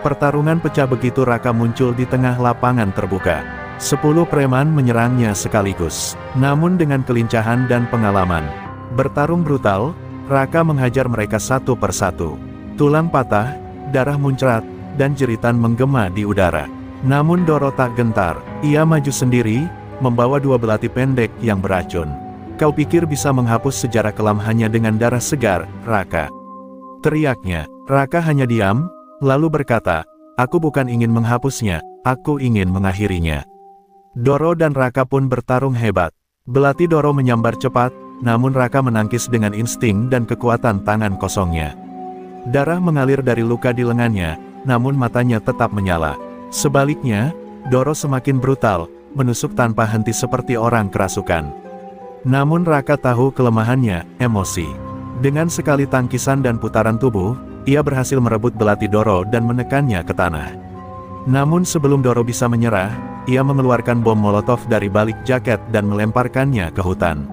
Pertarungan pecah begitu Raka muncul di tengah lapangan terbuka. 10 preman menyerangnya sekaligus. Namun dengan kelincahan dan pengalaman bertarung brutal, Raka menghajar mereka satu persatu. Tulang patah, darah muncrat, dan jeritan menggema di udara. Namun Doro tak gentar, ia maju sendiri, membawa 2 belati pendek yang beracun. Kau pikir bisa menghapus sejarah kelam hanya dengan darah segar, Raka? Teriaknya. Raka hanya diam, lalu berkata, aku bukan ingin menghapusnya, aku ingin mengakhirinya. Doro dan Raka pun bertarung hebat. Belati Doro menyambar cepat, namun Raka menangkis dengan insting dan kekuatan tangan kosongnya. Darah mengalir dari luka di lengannya, namun matanya tetap menyala. Sebaliknya, Doro semakin brutal, menusuk tanpa henti seperti orang kerasukan. Namun Raka tahu kelemahannya, emosi. Dengan sekali tangkisan dan putaran tubuh, ia berhasil merebut belati Doro dan menekannya ke tanah. Namun sebelum Doro bisa menyerah, ia mengeluarkan bom molotov dari balik jaket dan melemparkannya ke hutan.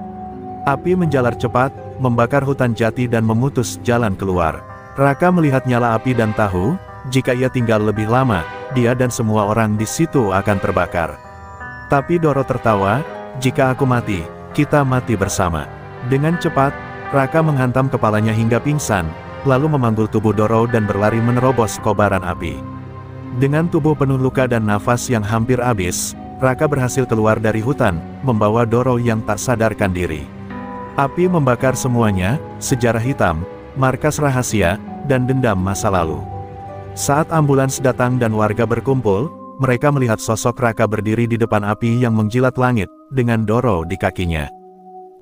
Api menjalar cepat, membakar hutan jati dan memutus jalan keluar. Raka melihat nyala api dan tahu, jika ia tinggal lebih lama, dia dan semua orang di situ akan terbakar. Tapi Doro tertawa, jika aku mati, kita mati bersama. Dengan cepat, Raka menghantam kepalanya hingga pingsan, lalu memanggul tubuh Doro dan berlari menerobos kobaran api. Dengan tubuh penuh luka dan nafas yang hampir habis, Raka berhasil keluar dari hutan, membawa Doro yang tak sadarkan diri. Api membakar semuanya, sejarah hitam, markas rahasia, dan dendam masa lalu. Saat ambulans datang dan warga berkumpul, mereka melihat sosok Raka berdiri di depan api yang menjilat langit, dengan Doro di kakinya.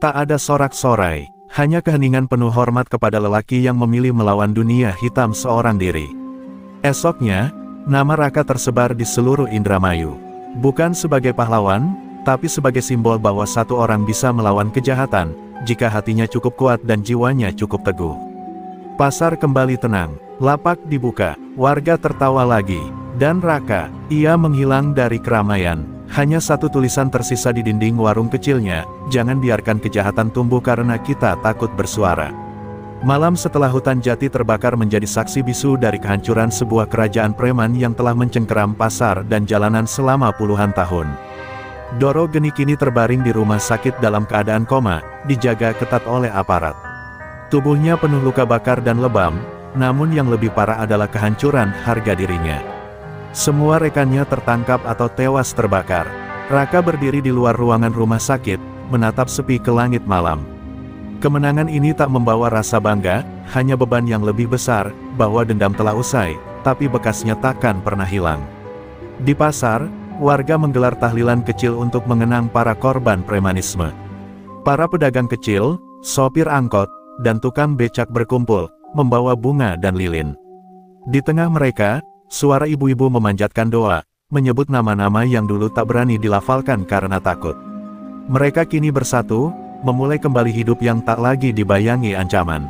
Tak ada sorak-sorai, hanya keheningan penuh hormat kepada lelaki yang memilih melawan dunia hitam seorang diri. Esoknya, nama Raka tersebar di seluruh Indramayu. Bukan sebagai pahlawan, tapi sebagai simbol bahwa satu orang bisa melawan kejahatan, jika hatinya cukup kuat dan jiwanya cukup teguh. Pasar kembali tenang, lapak dibuka, warga tertawa lagi, dan Raka, ia menghilang dari keramaian. Hanya satu tulisan tersisa di dinding warung kecilnya, jangan biarkan kejahatan tumbuh karena kita takut bersuara. Malam setelah hutan jati terbakar menjadi saksi bisu dari kehancuran sebuah kerajaan preman yang telah mencengkeram pasar dan jalanan selama puluhan tahun. Doro Geni kini terbaring di rumah sakit dalam keadaan koma, dijaga ketat oleh aparat. Tubuhnya penuh luka bakar dan lebam, namun yang lebih parah adalah kehancuran harga dirinya. Semua rekannya tertangkap atau tewas terbakar. Raka berdiri di luar ruangan rumah sakit, menatap sepi ke langit malam. Kemenangan ini tak membawa rasa bangga, hanya beban yang lebih besar, bahwa dendam telah usai, tapi bekasnya takkan pernah hilang. Di pasar, warga menggelar tahlilan kecil untuk mengenang para korban premanisme. Para pedagang kecil, sopir angkot, dan tukang becak berkumpul, membawa bunga dan lilin. Di tengah mereka, suara ibu-ibu memanjatkan doa, menyebut nama-nama yang dulu tak berani dilafalkan karena takut. Mereka kini bersatu, memulai kembali hidup yang tak lagi dibayangi ancaman.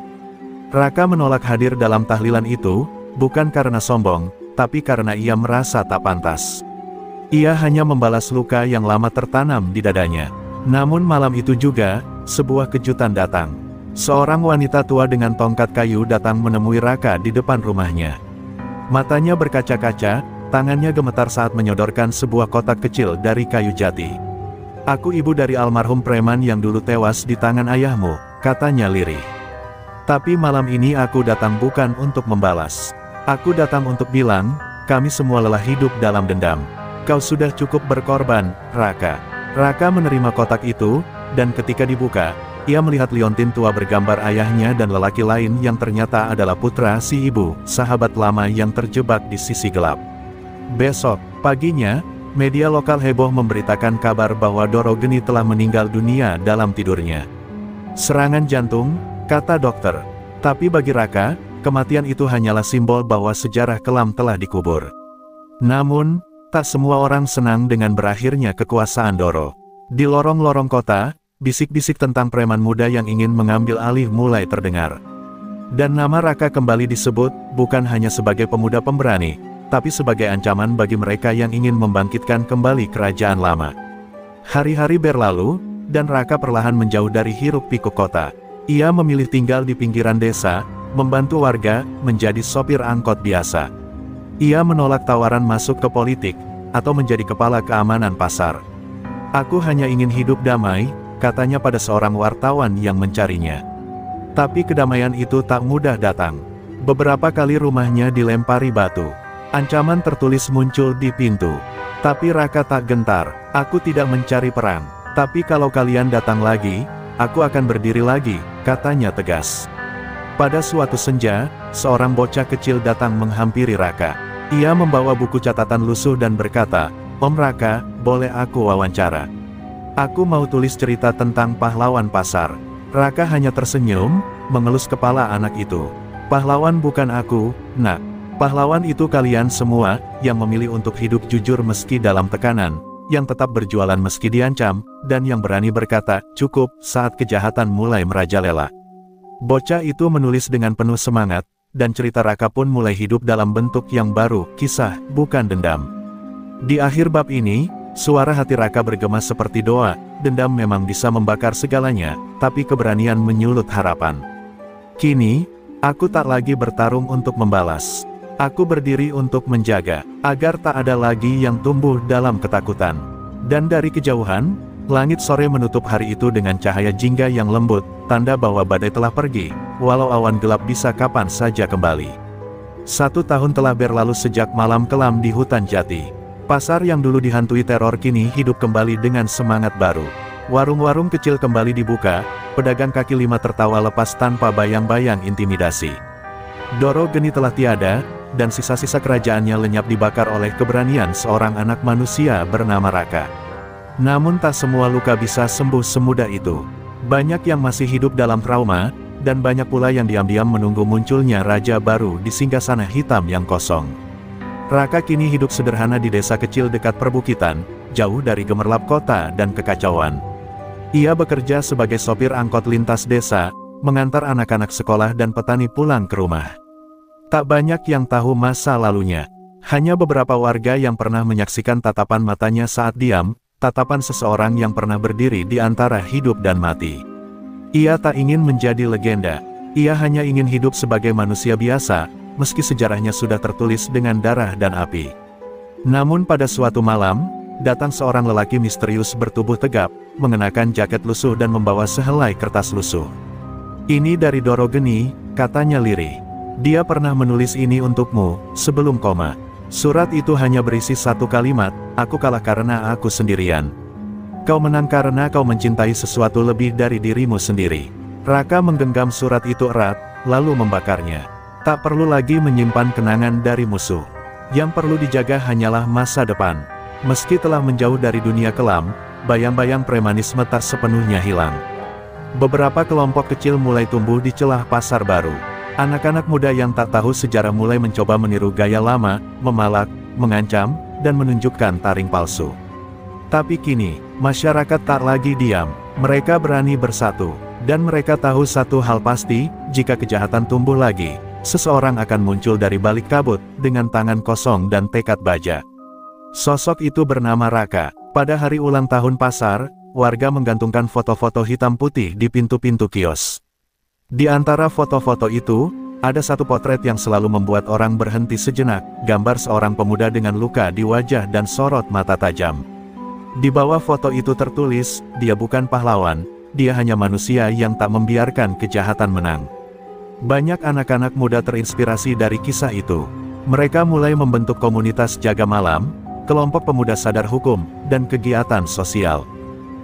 Raka menolak hadir dalam tahlilan itu, bukan karena sombong, tapi karena ia merasa tak pantas. Ia hanya membalas luka yang lama tertanam di dadanya. Namun malam itu juga, sebuah kejutan datang. Seorang wanita tua dengan tongkat kayu datang menemui Raka di depan rumahnya. Matanya berkaca-kaca, tangannya gemetar saat menyodorkan sebuah kotak kecil dari kayu jati. "Aku ibu dari almarhum preman yang dulu tewas di tangan ayahmu," katanya lirih. "Tapi malam ini aku datang bukan untuk membalas. Aku datang untuk bilang, kami semua lelah hidup dalam dendam. Kau sudah cukup berkorban, Raka." Raka menerima kotak itu, dan ketika dibuka, ia melihat liontin tua bergambar ayahnya dan lelaki lain yang ternyata adalah putra si ibu, sahabat lama yang terjebak di sisi gelap. Besok paginya, media lokal heboh memberitakan kabar bahwa Doro Geni telah meninggal dunia dalam tidurnya. "Serangan jantung," kata dokter. Tapi bagi Raka, kematian itu hanyalah simbol bahwa sejarah kelam telah dikubur. Namun, tak semua orang senang dengan berakhirnya kekuasaan Doro. Di lorong-lorong kota, bisik-bisik tentang preman muda yang ingin mengambil alih mulai terdengar. Dan nama Raka kembali disebut, bukan hanya sebagai pemuda pemberani, tapi sebagai ancaman bagi mereka yang ingin membangkitkan kembali kerajaan lama. Hari-hari berlalu, dan Raka perlahan menjauh dari hiruk-pikuk kota. Ia memilih tinggal di pinggiran desa, membantu warga, menjadi sopir angkot biasa. Ia menolak tawaran masuk ke politik, atau menjadi kepala keamanan pasar. "Aku hanya ingin hidup damai," katanya pada seorang wartawan yang mencarinya. Tapi kedamaian itu tak mudah datang. Beberapa kali rumahnya dilempari batu. Ancaman tertulis muncul di pintu. Tapi Raka tak gentar. "Aku tidak mencari perang. Tapi kalau kalian datang lagi, aku akan berdiri lagi," katanya tegas. Pada suatu senja, seorang bocah kecil datang menghampiri Raka. Ia membawa buku catatan lusuh dan berkata, "Om Raka, boleh aku wawancara? Aku mau tulis cerita tentang pahlawan pasar." Raka hanya tersenyum, mengelus kepala anak itu. "Pahlawan bukan aku, nak. Pahlawan itu kalian semua, yang memilih untuk hidup jujur meski dalam tekanan, yang tetap berjualan meski diancam, dan yang berani berkata, 'Cukup,' saat kejahatan mulai merajalela." Bocah itu menulis dengan penuh semangat, dan cerita Raka pun mulai hidup dalam bentuk yang baru, kisah, bukan dendam. Di akhir bab ini, suara hati Raka bergema seperti doa, dendam memang bisa membakar segalanya, tapi keberanian menyulut harapan. "Kini, aku tak lagi bertarung untuk membalas. Aku berdiri untuk menjaga, agar tak ada lagi yang tumbuh dalam ketakutan." Dan dari kejauhan, langit sore menutup hari itu dengan cahaya jingga yang lembut, tanda bahwa badai telah pergi, walau awan gelap bisa kapan saja kembali. 1 tahun telah berlalu sejak malam kelam di hutan jati. Pasar yang dulu dihantui teror kini hidup kembali dengan semangat baru. Warung-warung kecil kembali dibuka, pedagang kaki lima tertawa lepas tanpa bayang-bayang intimidasi. Doro Geni telah tiada, dan sisa-sisa kerajaannya lenyap dibakar oleh keberanian seorang anak manusia bernama Raka. Namun tak semua luka bisa sembuh semudah itu. Banyak yang masih hidup dalam trauma, dan banyak pula yang diam-diam menunggu munculnya raja baru di singgasana hitam yang kosong. Raka kini hidup sederhana di desa kecil dekat perbukitan, jauh dari gemerlap kota dan kekacauan. Ia bekerja sebagai sopir angkot lintas desa, mengantar anak-anak sekolah dan petani pulang ke rumah. Tak banyak yang tahu masa lalunya. Hanya beberapa warga yang pernah menyaksikan tatapan matanya saat diam, tatapan seseorang yang pernah berdiri di antara hidup dan mati. Ia tak ingin menjadi legenda. Ia hanya ingin hidup sebagai manusia biasa, meski sejarahnya sudah tertulis dengan darah dan api. Namun pada suatu malam, datang seorang lelaki misterius bertubuh tegap, mengenakan jaket lusuh dan membawa sehelai kertas lusuh. "Ini dari Doro Geni," katanya lirih. "Dia pernah menulis ini untukmu, sebelum koma. Surat itu hanya berisi satu kalimat, 'Aku kalah karena aku sendirian. Kau menang karena kau mencintai sesuatu lebih dari dirimu sendiri.'" Raka menggenggam surat itu erat, lalu membakarnya. Tak perlu lagi menyimpan kenangan dari musuh. Yang perlu dijaga hanyalah masa depan. Meski telah menjauh dari dunia kelam, bayang-bayang premanisme tak sepenuhnya hilang. Beberapa kelompok kecil mulai tumbuh di celah pasar baru. Anak-anak muda yang tak tahu sejarah mulai mencoba meniru gaya lama, memalak, mengancam, dan menunjukkan taring palsu. Tapi kini, masyarakat tak lagi diam. Mereka berani bersatu. Dan mereka tahu satu hal pasti, jika kejahatan tumbuh lagi, seseorang akan muncul dari balik kabut, dengan tangan kosong dan tekad baja. Sosok itu bernama Raka. Pada hari ulang tahun pasar, warga menggantungkan foto-foto hitam putih di pintu-pintu kios. Di antara foto-foto itu, ada satu potret yang selalu membuat orang berhenti sejenak, gambar seorang pemuda dengan luka di wajah dan sorot mata tajam. Di bawah foto itu tertulis, "Dia bukan pahlawan, dia hanya manusia yang tak membiarkan kejahatan menang." Banyak anak-anak muda terinspirasi dari kisah itu. Mereka mulai membentuk komunitas jaga malam, kelompok pemuda sadar hukum, dan kegiatan sosial.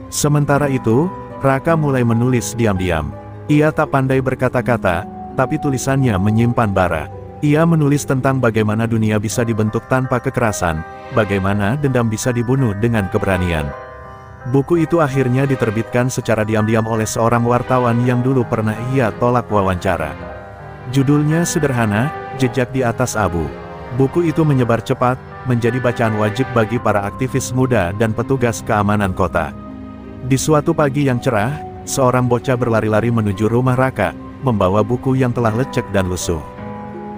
Sementara itu, Raka mulai menulis diam-diam. Ia tak pandai berkata-kata, tapi tulisannya menyimpan bara. Ia menulis tentang bagaimana dunia bisa dibentuk tanpa kekerasan, bagaimana dendam bisa dibunuh dengan keberanian. Buku itu akhirnya diterbitkan secara diam-diam oleh seorang wartawan yang dulu pernah ia tolak wawancara. Judulnya sederhana, "Jejak di Atas Abu." Buku itu menyebar cepat, menjadi bacaan wajib bagi para aktivis muda dan petugas keamanan kota. Di suatu pagi yang cerah, seorang bocah berlari-lari menuju rumah Raka, membawa buku yang telah lecek dan lusuh.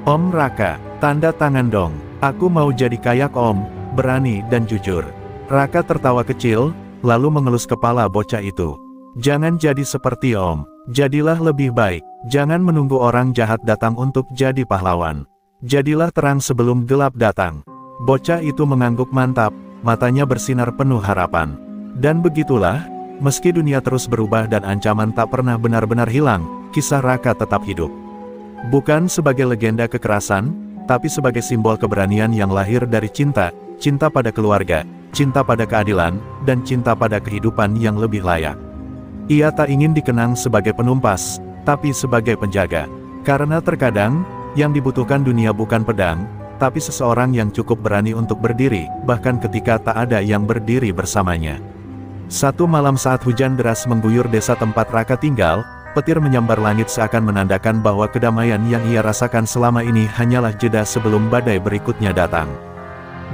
"Om Raka, tanda tangan dong. Aku mau jadi kayak Om, berani dan jujur." Raka tertawa kecil, lalu mengelus kepala bocah itu. "Jangan jadi seperti Om. Jadilah lebih baik. Jangan menunggu orang jahat datang untuk jadi pahlawan. Jadilah terang sebelum gelap datang." Bocah itu mengangguk mantap, matanya bersinar penuh harapan. Dan begitulah, meski dunia terus berubah dan ancaman tak pernah benar-benar hilang, kisah Raka tetap hidup. Bukan sebagai legenda kekerasan, tapi sebagai simbol keberanian yang lahir dari cinta, cinta pada keluarga, cinta pada keadilan, dan cinta pada kehidupan yang lebih layak. Ia tak ingin dikenang sebagai penumpas, tapi sebagai penjaga. Karena terkadang, yang dibutuhkan dunia bukan pedang, tapi seseorang yang cukup berani untuk berdiri, bahkan ketika tak ada yang berdiri bersamanya. Satu malam saat hujan deras mengguyur desa tempat Raka tinggal, petir menyambar langit seakan menandakan bahwa kedamaian yang ia rasakan selama ini hanyalah jeda sebelum badai berikutnya datang.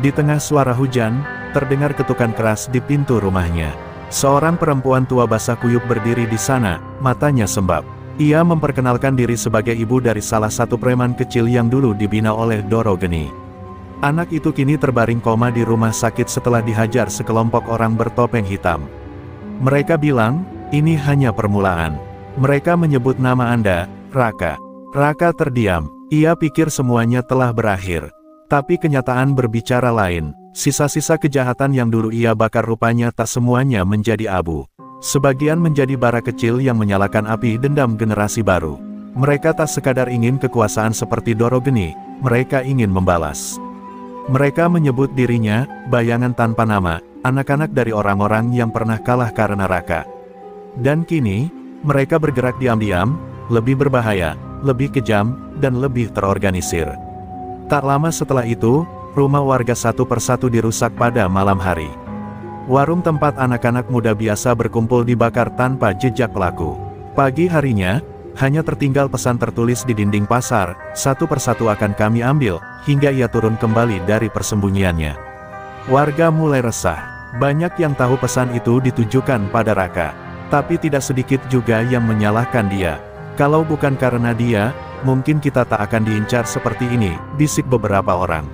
Di tengah suara hujan, terdengar ketukan keras di pintu rumahnya. Seorang perempuan tua basah kuyup berdiri di sana, matanya sembab. Ia memperkenalkan diri sebagai ibu dari salah satu preman kecil yang dulu dibina oleh Doro Geni. Anak itu kini terbaring koma di rumah sakit setelah dihajar sekelompok orang bertopeng hitam. Mereka bilang, "Ini hanya permulaan." Mereka menyebut nama Anda, Raka. Raka terdiam. Ia pikir semuanya telah berakhir. Tapi kenyataan berbicara lain. Sisa-sisa kejahatan yang dulu ia bakar rupanya tak semuanya menjadi abu. Sebagian menjadi bara kecil yang menyalakan api dendam generasi baru. Mereka tak sekadar ingin kekuasaan seperti Doro Geni, mereka ingin membalas. Mereka menyebut dirinya, bayangan tanpa nama, anak-anak dari orang-orang yang pernah kalah karena Raka. Dan kini, mereka bergerak diam-diam, lebih berbahaya, lebih kejam, dan lebih terorganisir. Tak lama setelah itu, rumah warga satu persatu dirusak pada malam hari. Warung tempat anak-anak muda biasa berkumpul dibakar tanpa jejak pelaku. Pagi harinya, hanya tertinggal pesan tertulis di dinding pasar, satu persatu akan kami ambil, hingga ia turun kembali dari persembunyiannya. Warga mulai resah. Banyak yang tahu pesan itu ditujukan pada Raka. Tapi tidak sedikit juga yang menyalahkan dia. Kalau bukan karena dia, mungkin kita tak akan diincar seperti ini, bisik beberapa orang.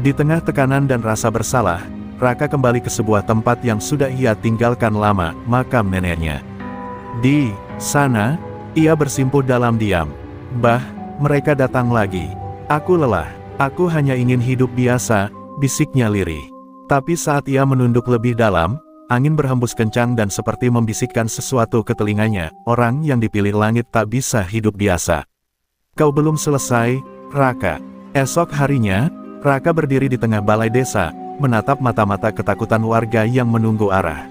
Di tengah tekanan dan rasa bersalah, Raka kembali ke sebuah tempat yang sudah ia tinggalkan lama, makam neneknya. Di sana, ia bersimpuh dalam diam. Bah, mereka datang lagi. Aku lelah, aku hanya ingin hidup biasa, bisiknya lirih. Tapi saat ia menunduk lebih dalam, angin berhembus kencang dan seperti membisikkan sesuatu ke telinganya, orang yang dipilih langit tak bisa hidup biasa. Kau belum selesai, Raka. Esok harinya, Raka berdiri di tengah balai desa, menatap mata-mata ketakutan warga yang menunggu arah.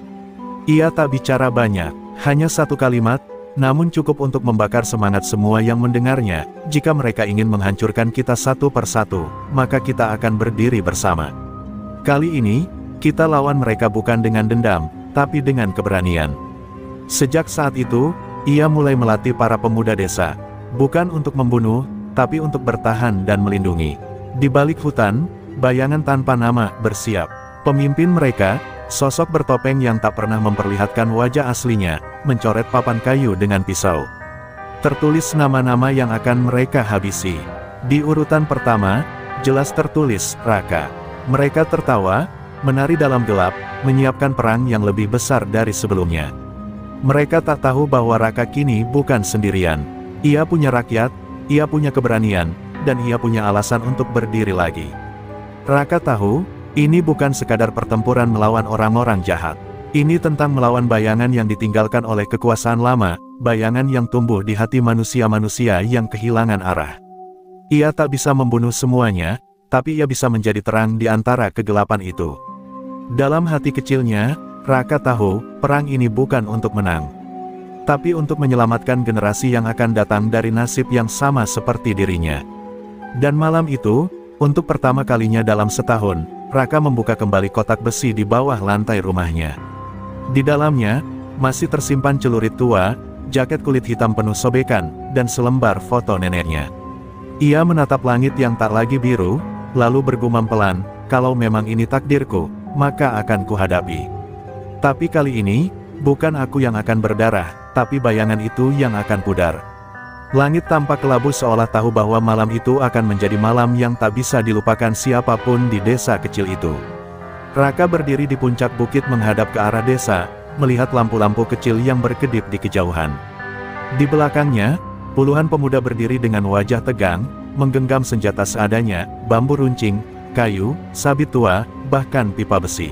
Ia tak bicara banyak, hanya satu kalimat, namun cukup untuk membakar semangat semua yang mendengarnya. Jika mereka ingin menghancurkan kita satu persatu, maka kita akan berdiri bersama. Kali ini, kita lawan mereka bukan dengan dendam, tapi dengan keberanian. Sejak saat itu, ia mulai melatih para pemuda desa. Bukan untuk membunuh, tapi untuk bertahan dan melindungi. Di balik hutan, bayangan tanpa nama bersiap. Pemimpin mereka, sosok bertopeng yang tak pernah memperlihatkan wajah aslinya, mencoret papan kayu dengan pisau. Tertulis nama-nama yang akan mereka habisi. Di urutan pertama, jelas tertulis, Raka. Mereka tertawa, menari dalam gelap, menyiapkan perang yang lebih besar dari sebelumnya. Mereka tak tahu bahwa Raka kini bukan sendirian. Ia punya rakyat, ia punya keberanian, dan ia punya alasan untuk berdiri lagi. Raka tahu, ini bukan sekadar pertempuran melawan orang-orang jahat. Ini tentang melawan bayangan yang ditinggalkan oleh kekuasaan lama, bayangan yang tumbuh di hati manusia-manusia yang kehilangan arah. Ia tak bisa membunuh semuanya, tapi ia bisa menjadi terang di antara kegelapan itu. Dalam hati kecilnya, Raka tahu, perang ini bukan untuk menang, tapi untuk menyelamatkan generasi yang akan datang dari nasib yang sama seperti dirinya. Dan malam itu, untuk pertama kalinya dalam setahun, Raka membuka kembali kotak besi di bawah lantai rumahnya. Di dalamnya, masih tersimpan celurit tua, jaket kulit hitam penuh sobekan, dan selembar foto neneknya. Ia menatap langit yang tak lagi biru, lalu bergumam pelan, kalau memang ini takdirku, maka akan kuhadapi. Tapi kali ini, bukan aku yang akan berdarah, tapi bayangan itu yang akan pudar. Langit tampak kelabu seolah tahu bahwa malam itu akan menjadi malam yang tak bisa dilupakan siapapun di desa kecil itu. Raka berdiri di puncak bukit menghadap ke arah desa, melihat lampu-lampu kecil yang berkedip di kejauhan. Di belakangnya, puluhan pemuda berdiri dengan wajah tegang, menggenggam senjata seadanya, bambu runcing, kayu, sabit tua, bahkan pipa besi.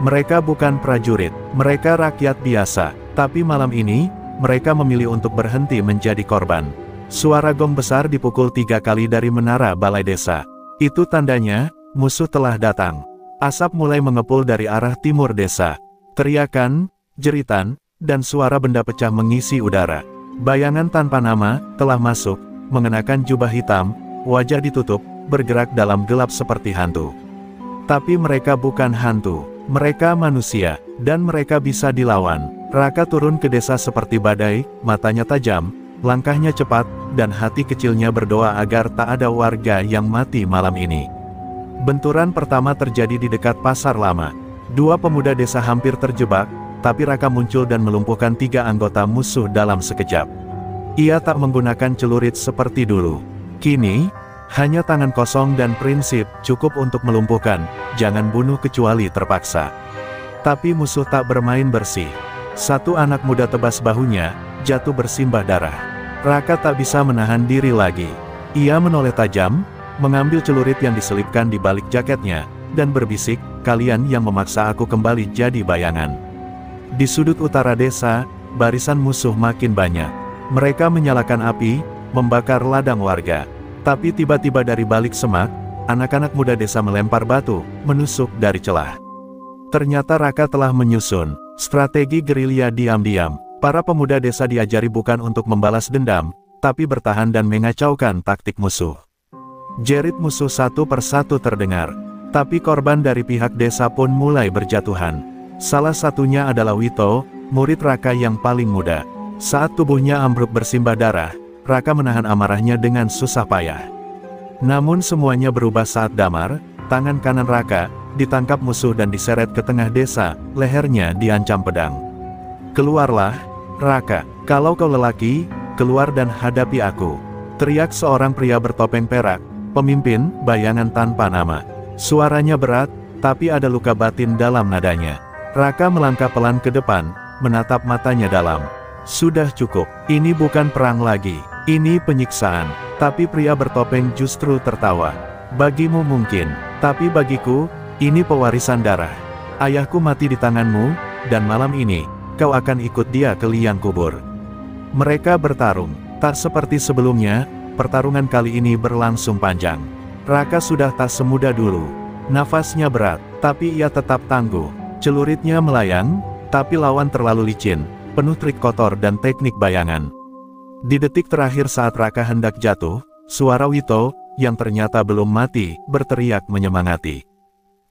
Mereka bukan prajurit, mereka rakyat biasa, tapi malam ini, mereka memilih untuk berhenti menjadi korban. Suara gong besar dipukul 3 kali dari menara balai desa. Itu tandanya, musuh telah datang. Asap mulai mengepul dari arah timur desa. Teriakan, jeritan, dan suara benda pecah mengisi udara. Bayangan tanpa nama, telah masuk, mengenakan jubah hitam, wajah ditutup, bergerak dalam gelap seperti hantu. Tapi mereka bukan hantu, mereka manusia, dan mereka bisa dilawan. Raka turun ke desa seperti badai, matanya tajam, langkahnya cepat, dan hati kecilnya berdoa agar tak ada warga yang mati malam ini. Benturan pertama terjadi di dekat pasar lama. 2 pemuda desa hampir terjebak, tapi Raka muncul dan melumpuhkan 3 anggota musuh dalam sekejap. Ia tak menggunakan celurit seperti dulu. Kini, hanya tangan kosong dan prinsip cukup untuk melumpuhkan, jangan bunuh kecuali terpaksa. Tapi musuh tak bermain bersih. 1 anak muda tebas bahunya, jatuh bersimbah darah. Raka tak bisa menahan diri lagi. Ia menoleh tajam, mengambil celurit yang diselipkan di balik jaketnya, dan berbisik, kalian yang memaksa aku kembali jadi bayangan. Di sudut utara desa, barisan musuh makin banyak. Mereka menyalakan api, membakar ladang warga. Tapi tiba-tiba dari balik semak, anak-anak muda desa melempar batu, menusuk dari celah. Ternyata Raka telah menyusun strategi gerilya diam-diam. Para pemuda desa diajari bukan untuk membalas dendam, tapi bertahan dan mengacaukan taktik musuh. Jerit musuh satu persatu terdengar, tapi korban dari pihak desa pun mulai berjatuhan. Salah satunya adalah Wito, murid Raka yang paling muda. Saat tubuhnya ambruk bersimbah darah, Raka menahan amarahnya dengan susah payah. Namun semuanya berubah saat Damar, tangan kanan Raka, ditangkap musuh dan diseret ke tengah desa, lehernya diancam pedang. "Keluarlah, Raka, kalau kau lelaki, keluar dan hadapi aku," teriak seorang pria bertopeng perak, pemimpin bayangan tanpa nama. Suaranya berat, tapi ada luka batin dalam nadanya. Raka melangkah pelan ke depan, menatap matanya dalam. "Sudah cukup, ini bukan perang lagi, ini penyiksaan." Tapi pria bertopeng justru tertawa. "Bagimu mungkin, tapi bagiku, ini pewarisan darah. Ayahku mati di tanganmu, dan malam ini, kau akan ikut dia ke liang kubur." Mereka bertarung, tak seperti sebelumnya, pertarungan kali ini berlangsung panjang. Raka sudah tak semudah dulu. Nafasnya berat, tapi ia tetap tangguh. Celuritnya melayang, tapi lawan terlalu licin, penuh trik kotor dan teknik bayangan. Di detik terakhir saat Raka hendak jatuh, suara Wito, yang ternyata belum mati, berteriak menyemangati.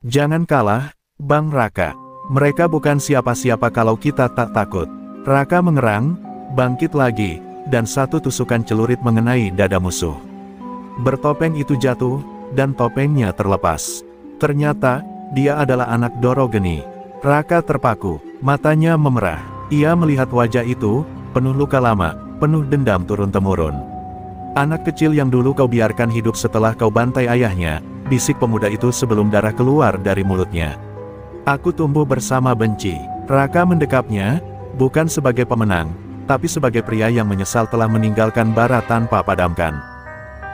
"Jangan kalah, Bang Raka. Mereka bukan siapa-siapa kalau kita tak takut." Raka mengerang, bangkit lagi, dan satu tusukan celurit mengenai dada musuh. Bertopeng itu jatuh, dan topengnya terlepas. Ternyata, dia adalah anak Dorogeni. Raka terpaku, matanya memerah. Ia melihat wajah itu, penuh luka lama, penuh dendam turun-temurun. "Anak kecil yang dulu kau biarkan hidup setelah kau bantai ayahnya," bisik pemuda itu sebelum darah keluar dari mulutnya. "Aku tumbuh bersama benci." Raka mendekapnya, bukan sebagai pemenang, tapi sebagai pria yang menyesal telah meninggalkan bara tanpa padamkan.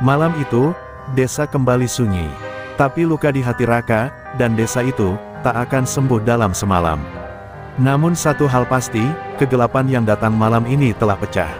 Malam itu, desa kembali sunyi. Tapi luka di hati Raka, dan desa itu, tak akan sembuh dalam semalam. Namun satu hal pasti, kegelapan yang datang malam ini telah pecah.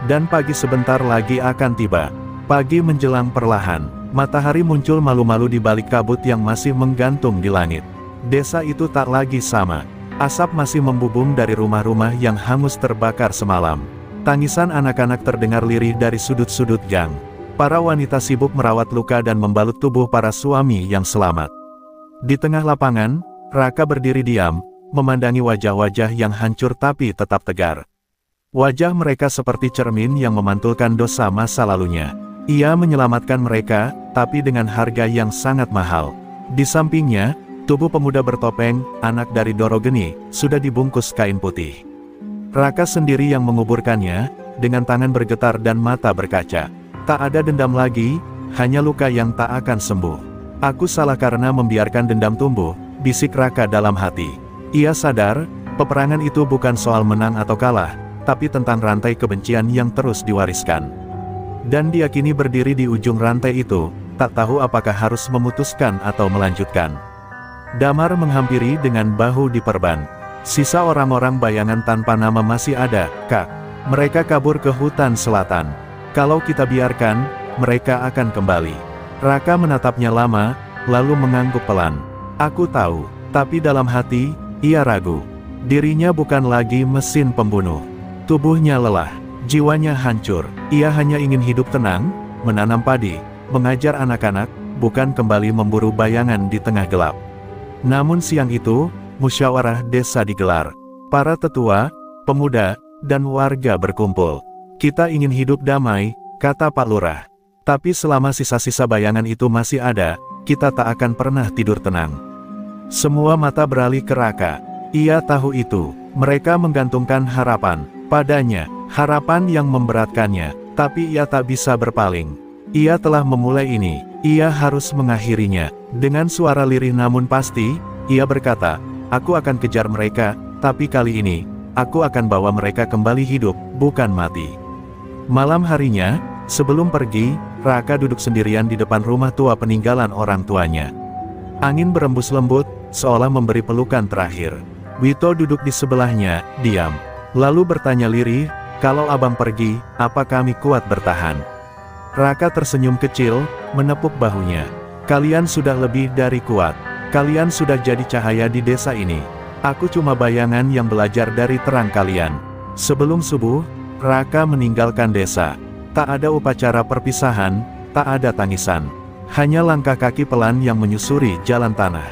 Dan pagi sebentar lagi akan tiba. Pagi menjelang perlahan, matahari muncul malu-malu di balik kabut yang masih menggantung di langit. Desa itu tak lagi sama. Asap masih membubung dari rumah-rumah yang hangus terbakar semalam. Tangisan anak-anak terdengar lirih dari sudut-sudut gang. Para wanita sibuk merawat luka dan membalut tubuh para suami yang selamat. Di tengah lapangan, Raka berdiri diam, memandangi wajah-wajah yang hancur tapi tetap tegar. Wajah mereka seperti cermin yang memantulkan dosa masa lalunya. Ia menyelamatkan mereka, tapi dengan harga yang sangat mahal. Di sampingnya, tubuh pemuda bertopeng, anak dari Dorogeni, sudah dibungkus kain putih. Raka sendiri yang menguburkannya, dengan tangan bergetar dan mata berkaca. Tak ada dendam lagi, hanya luka yang tak akan sembuh. "Aku salah karena membiarkan dendam tumbuh," bisik Raka dalam hati. Ia sadar, peperangan itu bukan soal menang atau kalah, tapi tentang rantai kebencian yang terus diwariskan. Dan dia kini berdiri di ujung rantai itu, tak tahu apakah harus memutuskan atau melanjutkan. Damar menghampiri dengan bahu diperban. "Sisa orang-orang bayangan tanpa nama masih ada, Kak. Mereka kabur ke hutan selatan. Kalau kita biarkan, mereka akan kembali." Raka menatapnya lama, lalu mengangguk pelan. "Aku tahu," tapi dalam hati, ia ragu. Dirinya bukan lagi mesin pembunuh. Tubuhnya lelah, jiwanya hancur. Ia hanya ingin hidup tenang, menanam padi, mengajar anak-anak, bukan kembali memburu bayangan di tengah gelap. Namun siang itu, musyawarah desa digelar. Para tetua, pemuda, dan warga berkumpul. "Kita ingin hidup damai," kata Pak Lurah. "Tapi selama sisa-sisa bayangan itu masih ada, kita tak akan pernah tidur tenang." Semua mata beralih ke Raka. Ia tahu itu. Mereka menggantungkan harapan padanya, harapan yang memberatkannya, tapi ia tak bisa berpaling. Ia telah memulai ini, ia harus mengakhirinya. Dengan suara lirih namun pasti, ia berkata, "Aku akan kejar mereka, tapi kali ini, aku akan bawa mereka kembali hidup, bukan mati." Malam harinya, sebelum pergi, Raka duduk sendirian di depan rumah tua peninggalan orang tuanya. Angin berembus lembut, seolah memberi pelukan terakhir. Wito duduk di sebelahnya, diam. Lalu bertanya lirih, "Kalau abang pergi, apa kami kuat bertahan?" Raka tersenyum kecil, menepuk bahunya. "Kalian sudah lebih dari kuat. Kalian sudah jadi cahaya di desa ini. Aku cuma bayangan yang belajar dari terang kalian." Sebelum subuh, Raka meninggalkan desa. Tak ada upacara perpisahan, tak ada tangisan. Hanya langkah kaki pelan yang menyusuri jalan tanah.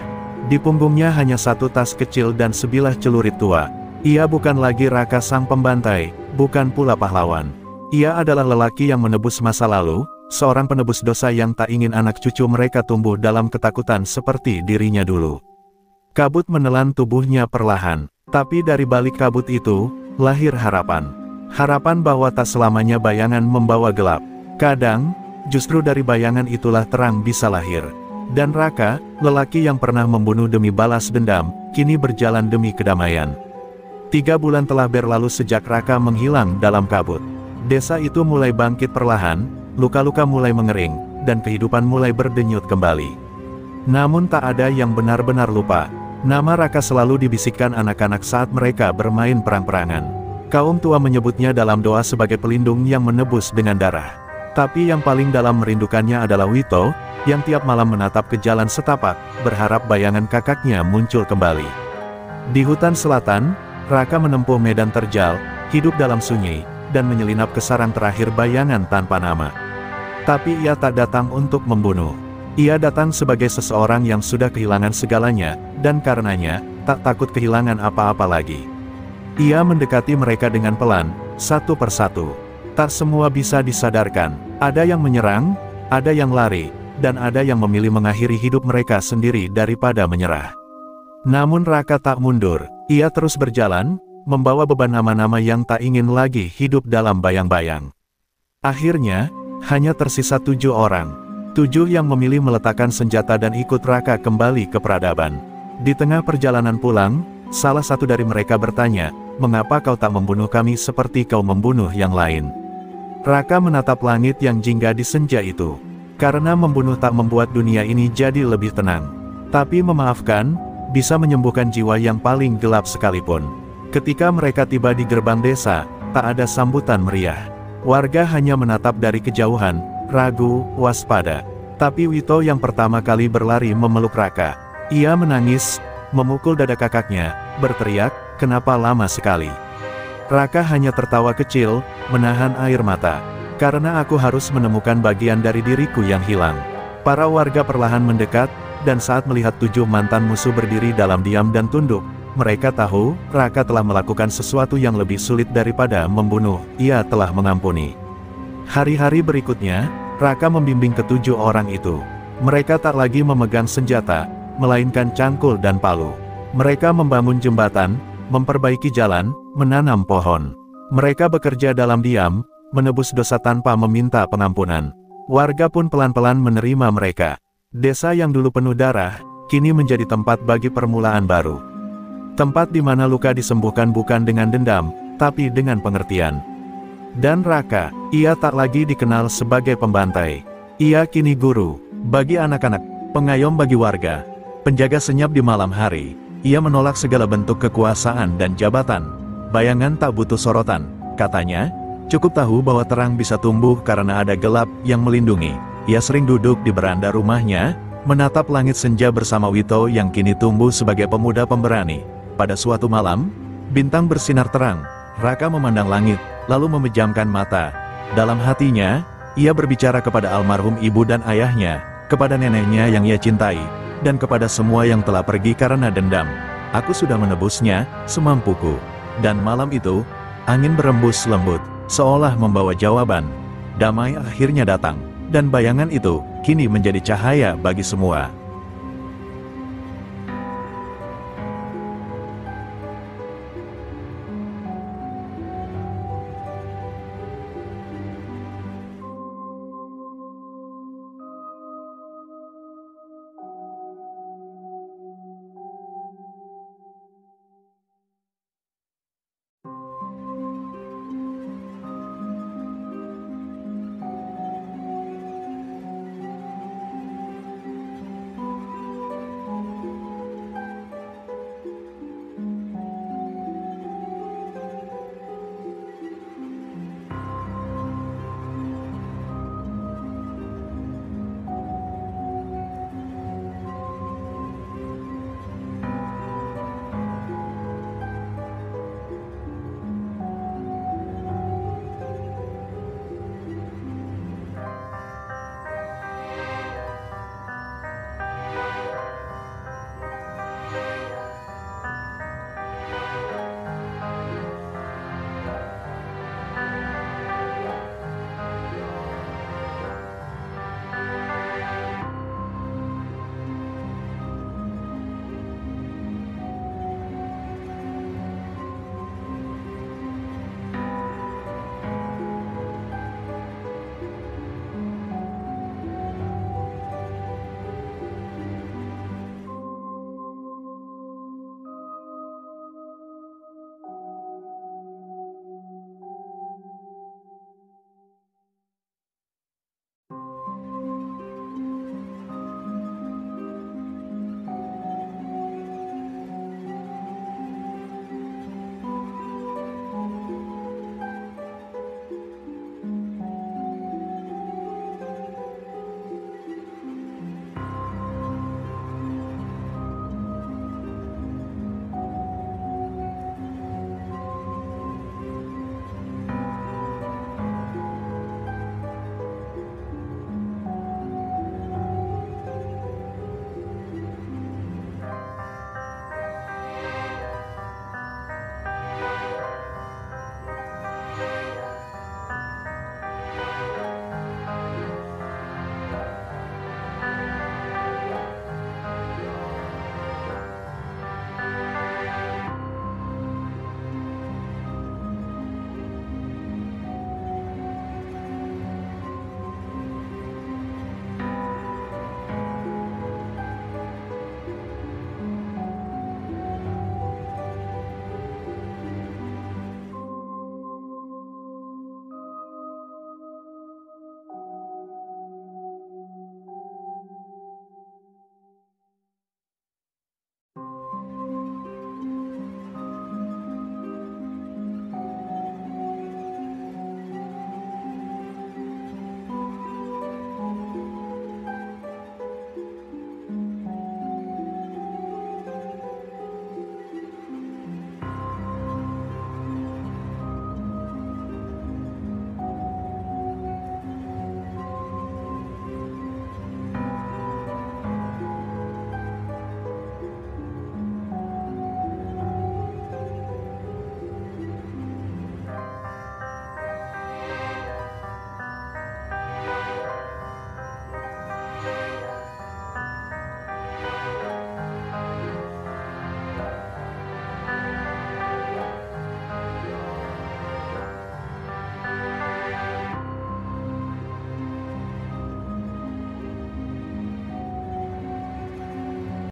Di punggungnya hanya satu tas kecil dan sebilah celurit tua. Ia bukan lagi Raka sang pembantai, bukan pula pahlawan. Ia adalah lelaki yang menebus masa lalu, seorang penebus dosa yang tak ingin anak cucu mereka tumbuh dalam ketakutan seperti dirinya dulu. Kabut menelan tubuhnya perlahan, tapi dari balik kabut itu, lahir harapan. Harapan bahwa tak selamanya bayangan membawa gelap. Kadang, justru dari bayangan itulah terang bisa lahir. Dan Raka, lelaki yang pernah membunuh demi balas dendam, kini berjalan demi kedamaian. 3 bulan telah berlalu sejak Raka menghilang dalam kabut. Desa itu mulai bangkit perlahan, luka-luka mulai mengering, dan kehidupan mulai berdenyut kembali. Namun tak ada yang benar-benar lupa. Nama Raka selalu dibisikkan anak-anak saat mereka bermain perang-perangan. Kaum tua menyebutnya dalam doa sebagai pelindung yang menebus dengan darah. Tapi yang paling dalam merindukannya adalah Wito, yang tiap malam menatap ke jalan setapak, berharap bayangan kakaknya muncul kembali. Di hutan selatan, Raka menempuh medan terjal, hidup dalam sunyi, dan menyelinap ke sarang terakhir bayangan tanpa nama. Tapi ia tak datang untuk membunuh. Ia datang sebagai seseorang yang sudah kehilangan segalanya, dan karenanya, tak takut kehilangan apa-apa lagi. Ia mendekati mereka dengan pelan, satu persatu. Tak semua bisa disadarkan. Ada yang menyerang, ada yang lari, dan ada yang memilih mengakhiri hidup mereka sendiri daripada menyerah. Namun Raka tak mundur. Ia terus berjalan, membawa beban nama-nama yang tak ingin lagi hidup dalam bayang-bayang. Akhirnya, hanya tersisa 7 orang. 7 yang memilih meletakkan senjata dan ikut Raka kembali ke peradaban. Di tengah perjalanan pulang, salah satu dari mereka bertanya, "Mengapa kau tak membunuh kami seperti kau membunuh yang lain?" Raka menatap langit yang jingga di senja itu. Karena membunuh tak membuat dunia ini jadi lebih tenang. Tapi memaafkan, bisa menyembuhkan jiwa yang paling gelap sekalipun. Ketika mereka tiba di gerbang desa, tak ada sambutan meriah. Warga hanya menatap dari kejauhan, ragu, waspada. Tapi Wito yang pertama kali berlari memeluk Raka. Ia menangis, memukul dada kakaknya, berteriak, "Kenapa lama sekali?" Raka hanya tertawa kecil, menahan air mata. "Karena aku harus menemukan bagian dari diriku yang hilang." Para warga perlahan mendekat, dan saat melihat 7 mantan musuh berdiri dalam diam dan tunduk, mereka tahu, Raka telah melakukan sesuatu yang lebih sulit daripada membunuh. Ia telah mengampuni. Hari-hari berikutnya, Raka membimbing ke-7 orang itu. Mereka tak lagi memegang senjata, melainkan cangkul dan palu. Mereka membangun jembatan, memperbaiki jalan, menanam pohon. Mereka bekerja dalam diam, menebus dosa tanpa meminta pengampunan. Warga pun pelan-pelan menerima mereka. Desa yang dulu penuh darah, kini menjadi tempat bagi permulaan baru. Tempat di mana luka disembuhkan bukan dengan dendam, tapi dengan pengertian. Dan Raka, ia tak lagi dikenal sebagai pembantai. Ia kini guru bagi anak-anak, pengayom bagi warga, penjaga senyap di malam hari. Ia menolak segala bentuk kekuasaan dan jabatan. Bayangan tak butuh sorotan, katanya. Cukup tahu bahwa terang bisa tumbuh karena ada gelap yang melindungi. Ia sering duduk di beranda rumahnya, menatap langit senja bersama Wito yang kini tumbuh sebagai pemuda pemberani. Pada suatu malam, bintang bersinar terang. Raka memandang langit, lalu memejamkan mata. Dalam hatinya, ia berbicara kepada almarhum ibu dan ayahnya, kepada neneknya yang ia cintai, dan kepada semua yang telah pergi karena dendam. Aku sudah menebusnya, semampuku. Dan malam itu, angin berembus lembut, seolah membawa jawaban. Damai akhirnya datang, dan bayangan itu, kini menjadi cahaya bagi semua.